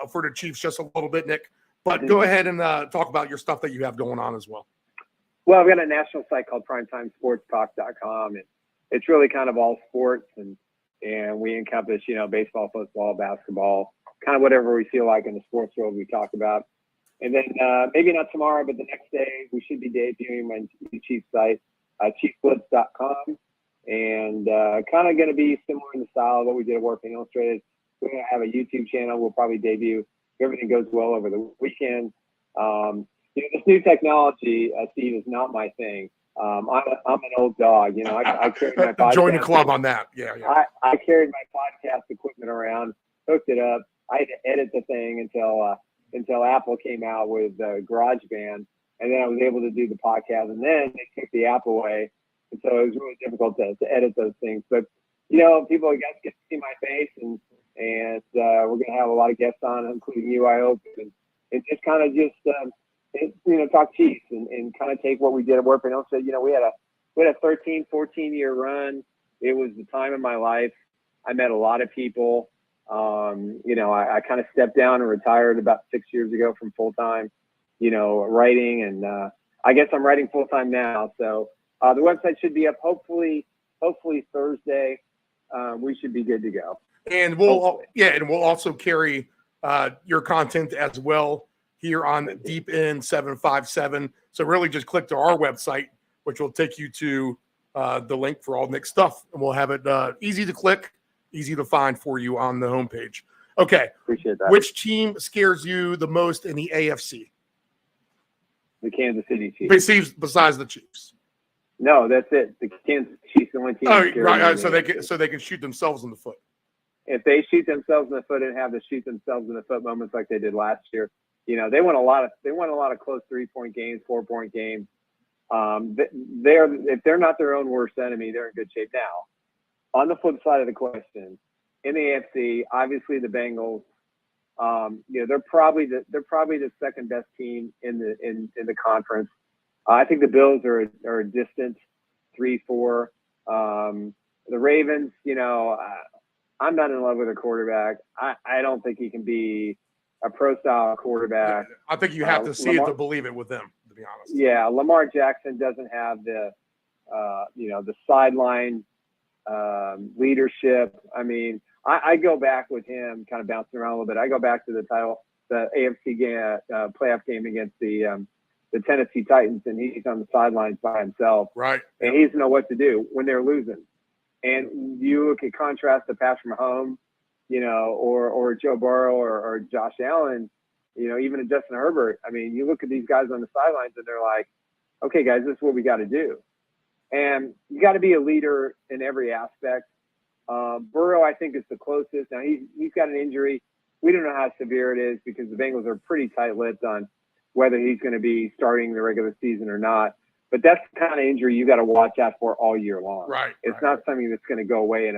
for the Chiefs just a little bit, Nick, but go ahead and talk about your stuff that you have going on as well. Well, I've got a national site called PrimetimeSportsTalk.com, and it's really kind of all sports, and we encompass, baseball, football, basketball, kind of whatever we feel like in the sports world we talk about. And then maybe not tomorrow, but the next day we should be debuting my new Chiefs site, ChiefsBlitz.com, and kind of going to be similar in the style of what we did at War Paint Illustrated. We're going to have a YouTube channel. We'll probably debut, if everything goes well, over the weekend. This new technology, Steve, is not my thing. I'm an old dog. I carried my podcast. Join the club on that. Yeah. I carried my podcast equipment around, hooked it up. I had to edit the thing until Apple came out with GarageBand, and then I was able to do the podcast. And then they took the app away, and so it was really difficult to edit those things. But people get to see my face, and we're going to have a lot of guests on, including you, I hope, and just kind of talk Chiefs and kind of take what we did at War Paint Illustrated. We had a 13, 14-year run. It was the time of my life. I met a lot of people. I kind of stepped down and retired about 6 years ago from full-time, writing. And I guess I'm writing full-time now. So The website should be up hopefully Thursday. We should be good to go. And we'll also carry your content as well here on Deep End 757. So really just click to our website, which will take you to the link for all Nick's stuff. And we'll have it easy to click, easy to find for you on the homepage. Okay. Appreciate that. Which team scares you the most in the AFC? The Kansas City Chiefs. Besides the Chiefs. No, that's it. The Kansas Chiefs the only team. Oh, right. So they can shoot themselves in the foot. If they shoot themselves in the foot and have to shoot themselves in the foot moments like they did last year, they won a lot of close 3-point games, 4-point games. If they're not their own worst enemy, they're in good shape now. On the flip side of the question, in the AFC, obviously the Bengals, they're probably the second best team in the conference. I think the Bills are a distant 3-4. The Ravens, I'm not in love with their quarterback. I don't think he can be a pro-style quarterback. I think you have to see it to believe it with them, to be honest. Yeah, Lamar Jackson doesn't have the sideline leadership. I mean, I go back with him, kind of bouncing around a little bit. I go back to the AFC game, playoff game against the Tennessee Titans, and he's on the sidelines by himself. Right. And he doesn't know what to do when they're losing. And you look at contrast to Patrick Mahomes, or Joe Burrow or Josh Allen, even a Justin Herbert. I mean, you look at these guys on the sidelines and they're like, okay, guys, this is what we got to do. And you got to be a leader in every aspect. Burrow, I think, is the closest. Now, he's got an injury. We don't know how severe it is because the Bengals are pretty tight-lipped on whether he's going to be starting the regular season or not. But that's the kind of injury you got to watch out for all year long. Right. It's not something that's going to go away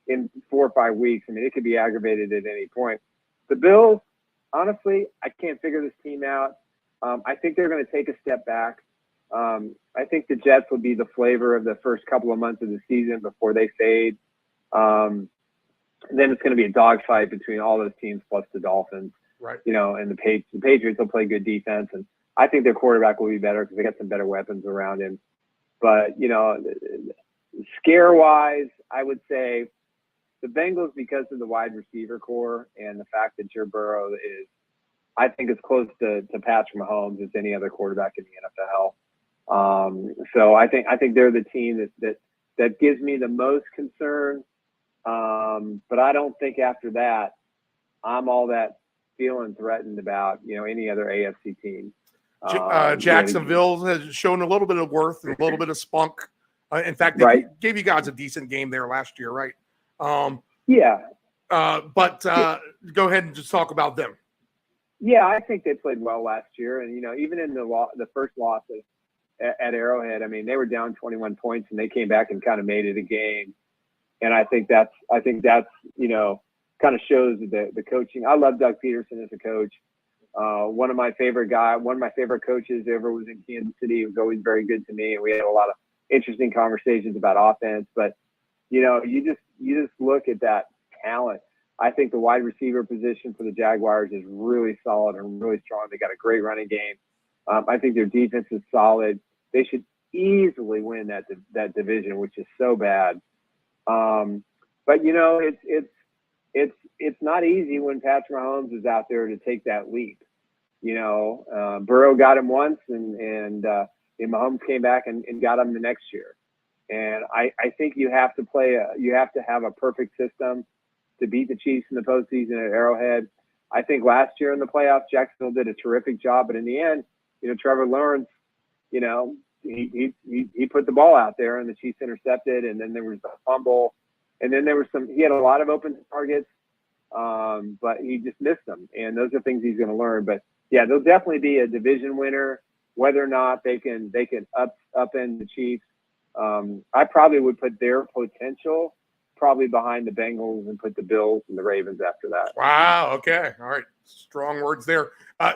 in 4 or 5 weeks. I mean, it could be aggravated at any point. The Bills, honestly, I can't figure this team out. I think they're going to take a step back. I think the Jets will be the flavor of the first couple of months of the season before they fade. Then it's going to be a dogfight between all those teams plus the Dolphins. Right. And the Patriots will play good defense, and I think their quarterback will be better because they got some better weapons around him. But, scare-wise, I would say the Bengals, because of the wide receiver core and the fact that Joe Burrow is, I think, as close to Patrick Mahomes as any other quarterback in the NFL. So I think they're the team that gives me the most concern. But I don't think after that I'm all that feeling threatened about any other AFC team. Jacksonville has shown a little bit of worth and a little bit of spunk. In fact, they gave you guys a decent game there last year, right? But go ahead and just talk about them. Yeah, I think they played well last year, and even in the first loss at Arrowhead, I mean, they were down 21 points, and they came back and kind of made it a game. And I think that's kind of shows the coaching. I love Doug Peterson as a coach. One of my favorite coaches ever was in Kansas City. He was always very good to me, and we had a lot of interesting conversations about offense. But you just look at that talent. I think the wide receiver position for the Jaguars is really solid and really strong. They got a great running game. I think their defense is solid. They should easily win that division, which is so bad. But it's not easy when Patrick Mahomes is out there to take that leap. Burrow got him once, and Mahomes came back and got him the next year. And I think you have to have a perfect system to beat the Chiefs in the postseason at Arrowhead. I think last year in the playoffs, Jacksonville did a terrific job, but in the end, Trevor Lawrence, he put the ball out there and the Chiefs intercepted, and then there was the fumble, and then he had a lot of open targets, but he just missed them, and those are things he's going to learn. But yeah, they'll definitely be a division winner. Whether or not they can upend the Chiefs, I probably would put their potential probably behind the Bengals and put the Bills and the Ravens after that. Wow. Okay. All right. Strong words there.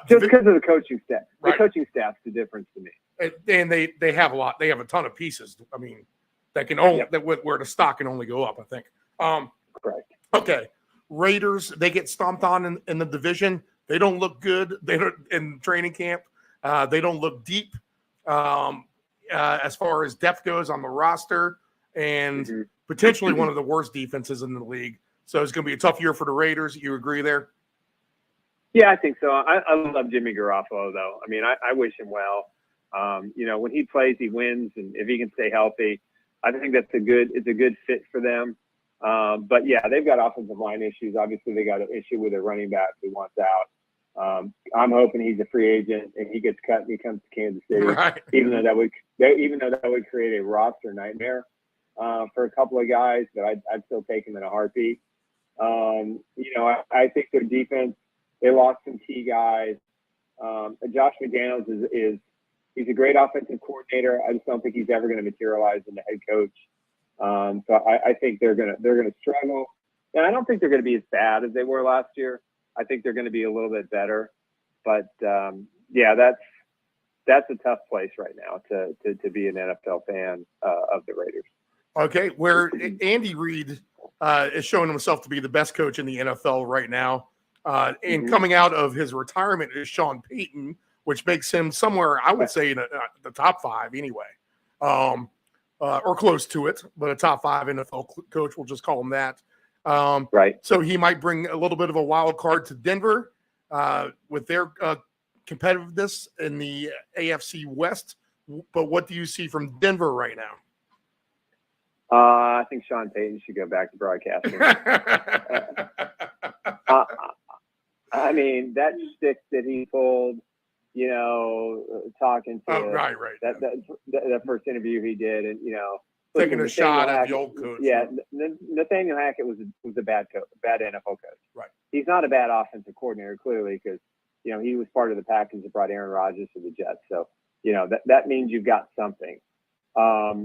Just because of the coaching staff. Right. The coaching staff's the difference to me. And they have a lot. They have a ton of pieces. I mean, that can only where the stock can only go up, I think. Correct. Okay. Raiders, they get stomped on in the division. They don't look good. They don't in training camp. They don't look deep. as far as depth goes on the roster, and potentially one of the worst defenses in the league. So it's going to be a tough year for the Raiders. You agree there? Yeah, I think so. I love Jimmy Garoppolo, though. I mean, I wish him well. When he plays, he wins, and if he can stay healthy, I think it's a good fit for them. But yeah, they've got offensive line issues. Obviously, they got an issue with their running back who wants out. I'm hoping he's a free agent and he gets cut and he comes to Kansas City, Right. even though that would create a roster nightmare for a couple of guys. But I'd still take him in a heartbeat. I think their defense, they lost some key guys. Josh McDaniels he's a great offensive coordinator. I just don't think he's ever going to materialize in the head coach. So I think they're gonna struggle, and I don't think they're going to be as bad as they were last year. I think they're going to be a little bit better, but that's a tough place right now to be an NFL fan of the Raiders. Okay, where Andy Reid is showing himself to be the best coach in the NFL right now, and coming out of his retirement is Sean Payton, which makes him somewhere, I would say, in the top 5 anyway, or close to it, but a top 5 NFL coach, we'll just call him that. Right. So he might bring a little bit of a wild card to Denver with their competitiveness in the AFC West. But what do you see from Denver right now? I think Sean Payton should go back to broadcasting. I mean, that stick that he pulled, talking to right. that first interview he did, and taking a shot at the old coach. Yeah, Nathaniel Hackett was a bad coach, bad NFL coach. Right. He's not a bad offensive coordinator, clearly, because he was part of the package that brought Aaron Rodgers to the Jets. So that means you've got something. But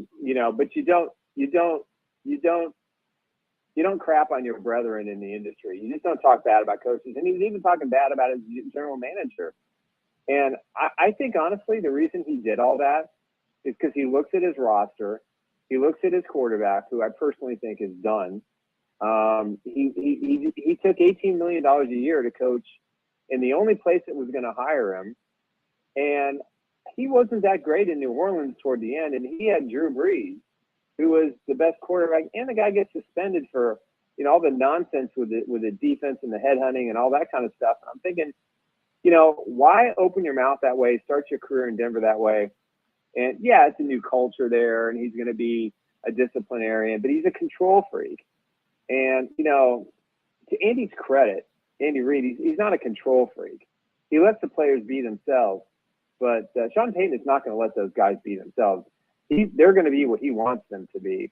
you don't crap on your brethren in the industry. You just don't talk bad about coaches. And he was even talking bad about his general manager. And I think, honestly, the reason he did all that is because he looks at his roster. He looks at his quarterback, who I personally think is done. He took $18 million a year to coach in the only place that was going to hire him. And he wasn't that great in New Orleans toward the end. And he had Drew Brees, who was the best quarterback. And the guy gets suspended for, all the nonsense with the defense and the headhunting and all that kind of stuff. And I'm thinking, why open your mouth that way, start your career in Denver that way? And yeah, it's a new culture there, and he's going to be a disciplinarian, but he's a control freak. And, to Andy's credit, Andy Reid, he's not a control freak. He lets the players be themselves, but Sean Payton is not going to let those guys be themselves. They're going to be what he wants them to be.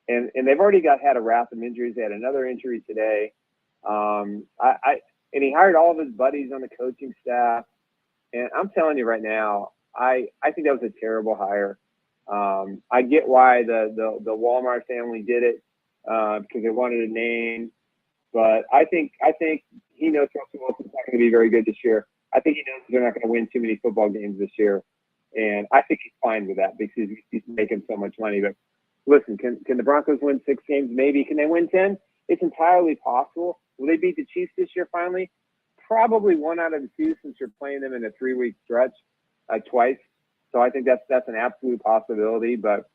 And they've already had a raft of injuries. They had another injury today. And he hired all of his buddies on the coaching staff. And I'm telling you right now, I think that was a terrible hire. I get why the Walmart family did it because they wanted a name. But I think he knows Russell Wilson's not going to be very good this year. I think he knows they're not going to win too many football games this year. And I think he's fine with that because he's making so much money. But listen, can the Broncos win 6 games? Maybe. Can they win 10? It's entirely possible. Will they beat the Chiefs this year finally? Probably 1 out of the 2 since you're playing them in a 3-week stretch twice. So I think that's an absolute possibility. But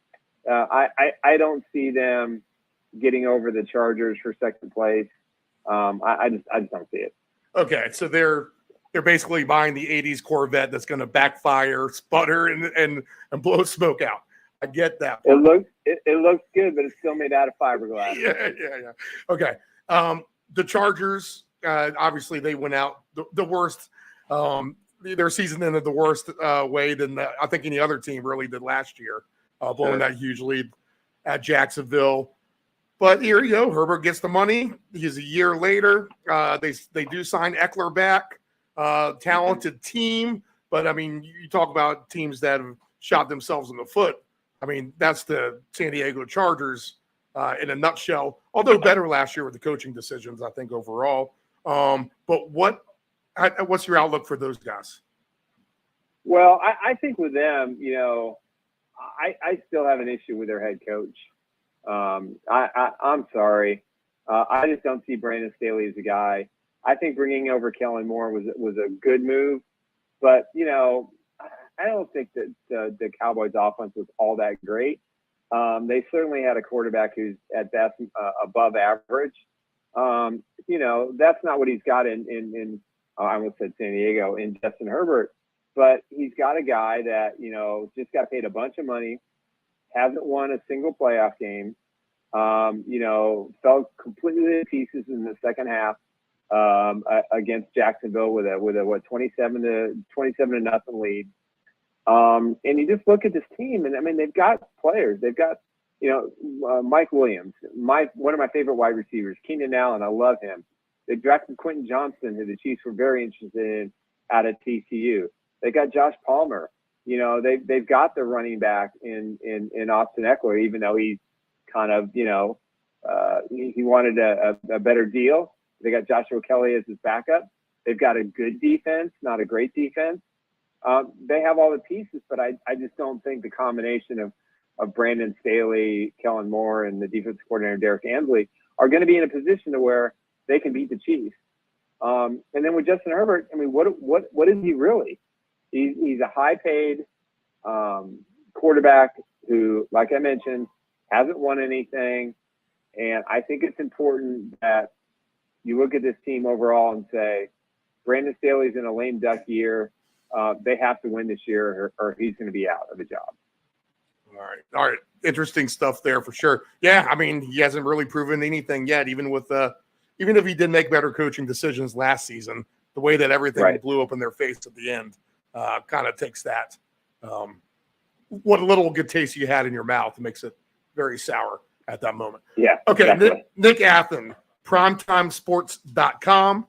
I don't see them getting over the Chargers for second place. I just don't see it. Okay, so they're basically buying the 80s Corvette that's going to backfire, sputter, and blow smoke out. I get that. It looks good, but it's still made out of fiberglass. Yeah. Okay. The Chargers, obviously, they went out the worst. Their season ended the worst way than I think any other team really did last year, blowing that huge lead at Jacksonville. But here you go. Herbert gets the money. He's a year later. They do sign Eckler back. Talented team. But, I mean, you talk about teams that have shot themselves in the foot. I mean, that's the San Diego Chargers in a nutshell, although better last year with the coaching decisions, I think, overall. But what's your outlook for those guys? Well, I think with them, I still have an issue with their head coach. I'm sorry. I just don't see Brandon Staley as a guy. I think bringing over Kellen Moore was a good move, but I don't think that the Cowboys offense was all that great. They certainly had a quarterback who's at best above average. That's not what he's got in I almost said San Diego, in Justin Herbert, but he's got a guy that, just got paid a bunch of money, hasn't won a single playoff game, fell completely to pieces in the second half against Jacksonville with a 27 to nothing lead. And you just look at this team, and I mean, they've got players. They've got, Mike Williams, one of my favorite wide receivers, Keenan Allen. I love him. They drafted Quentin Johnston, who the Chiefs were very interested in out of TCU. They got Josh Palmer. They've got the running back in Austin Eckler, even though he's kind of, he wanted a better deal. They got Joshua Kelly as his backup. They've got a good defense, not a great defense. They have all the pieces, but I just don't think the combination of Brandon Staley, Kellen Moore, and the defensive coordinator Derek Ansley are going to be in a position to where they can beat the Chiefs. And then with Justin Herbert, I mean, what is he really? He's a high-paid quarterback who, like I mentioned, hasn't won anything. And I think it's important that you look at this team overall and say, Brandon Staley's in a lame duck year. They have to win this year or he's going to be out of the job. All right. Interesting stuff there for sure. Yeah, I mean, he hasn't really proven anything yet, even if he did make better coaching decisions last season. The way that everything blew up in their face at the end kind of takes that. What little good taste you had in your mouth makes it very sour at that moment. Yeah. Okay, definitely. Nick Athan, primetimesports.com,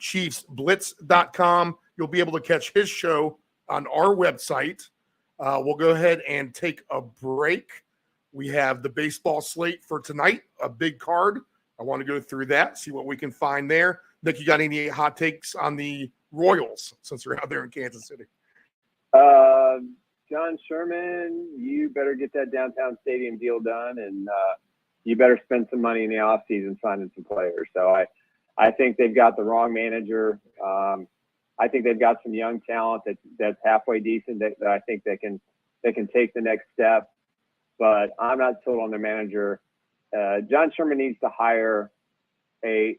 chiefsblitz.com. You'll be able to catch his show on our website. We'll go ahead and take a break. We have the baseball slate for tonight, a big card. I want to go through that, see what we can find there. Nick, you got any hot takes on the Royals since you're out there in Kansas City? John Sherman, you better get that downtown stadium deal done, and you better spend some money in the offseason signing some players. So I think they've got the wrong manager. I think they've got some young talent that's halfway decent that I think they can take the next step. But I'm not sold on their manager. John Sherman needs to hire a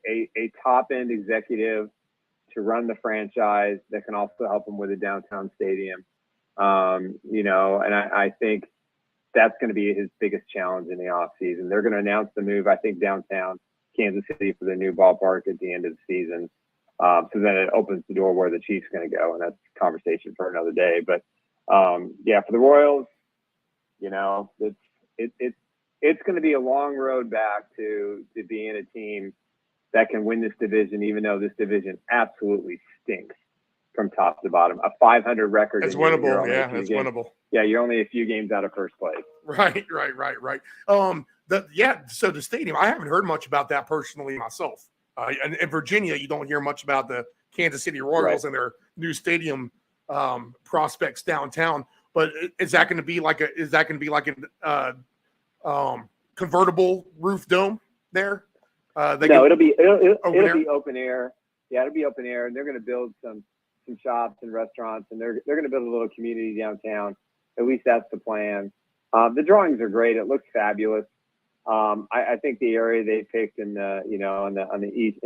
top-end executive to run the franchise that can also help him with a downtown stadium. And I think that's going to be his biggest challenge in the offseason. They're going to announce the move, I think, downtown Kansas City for the new ballpark at the end of the season. So then it opens the door where the Chiefs are going to go, and that's a conversation for another day. But for the Royals, it's going to be a long road back to being a team that can win this division, even though this division absolutely stinks from top to bottom. A 500 record. It's winnable. Yeah, it's winnable. Yeah, you're only a few games out of first place. Right. So the stadium, I haven't heard much about that personally myself. In Virginia, you don't hear much about the Kansas City Royals and their new stadium prospects downtown. But is that going to be like a convertible roof dome there? It'll be open air. Yeah, it'll be open air, and they're going to build some shops and restaurants, and they're going to build a little community downtown. At least that's the plan. The drawings are great. It looks fabulous. I think the area they picked in the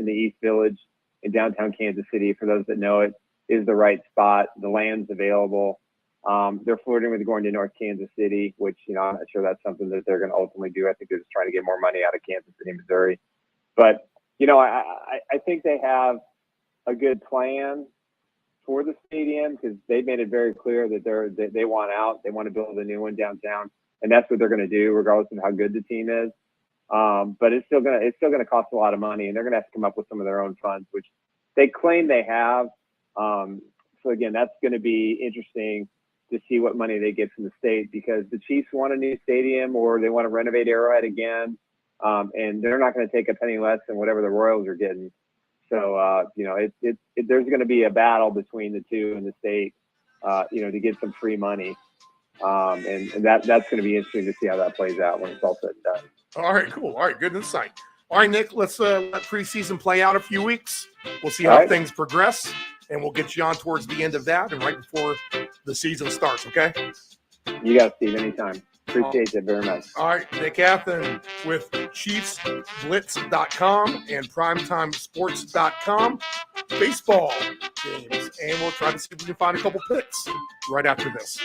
East Village in downtown Kansas City, for those that know it, is the right spot. The land's available. They're flirting with going to North Kansas City, which, I'm not sure that's something that they're going to ultimately do. I think they're just trying to get more money out of Kansas City, Missouri. But, I think they have a good plan for the stadium because they've made it very clear that they want out. They want to build a new one downtown, and that's what they're going to do, regardless of how good the team is. But it's still gonna cost a lot of money, and they're gonna have to come up with some of their own funds, which they claim they have. So again, that's going to be interesting to see what money they get from the state, because the Chiefs want a new stadium or they want to renovate Arrowhead again, and they're not going to take a penny less than whatever the Royals are getting. So there's going to be a battle between the two in the state, to get some free money. And that's going to be interesting to see how that plays out when it's all said and done. All right, cool. All right, good insight. All right, Nick, let's let preseason play out a few weeks. We'll see how things progress, and we'll get you on towards the end of that and right before the season starts, okay? You got Steve anytime. Appreciate it very much. All right, Nick Athan with ChiefsBlitz.com and PrimetimeSports.com. Baseball games. And we'll try to see if we can find a couple picks right after this.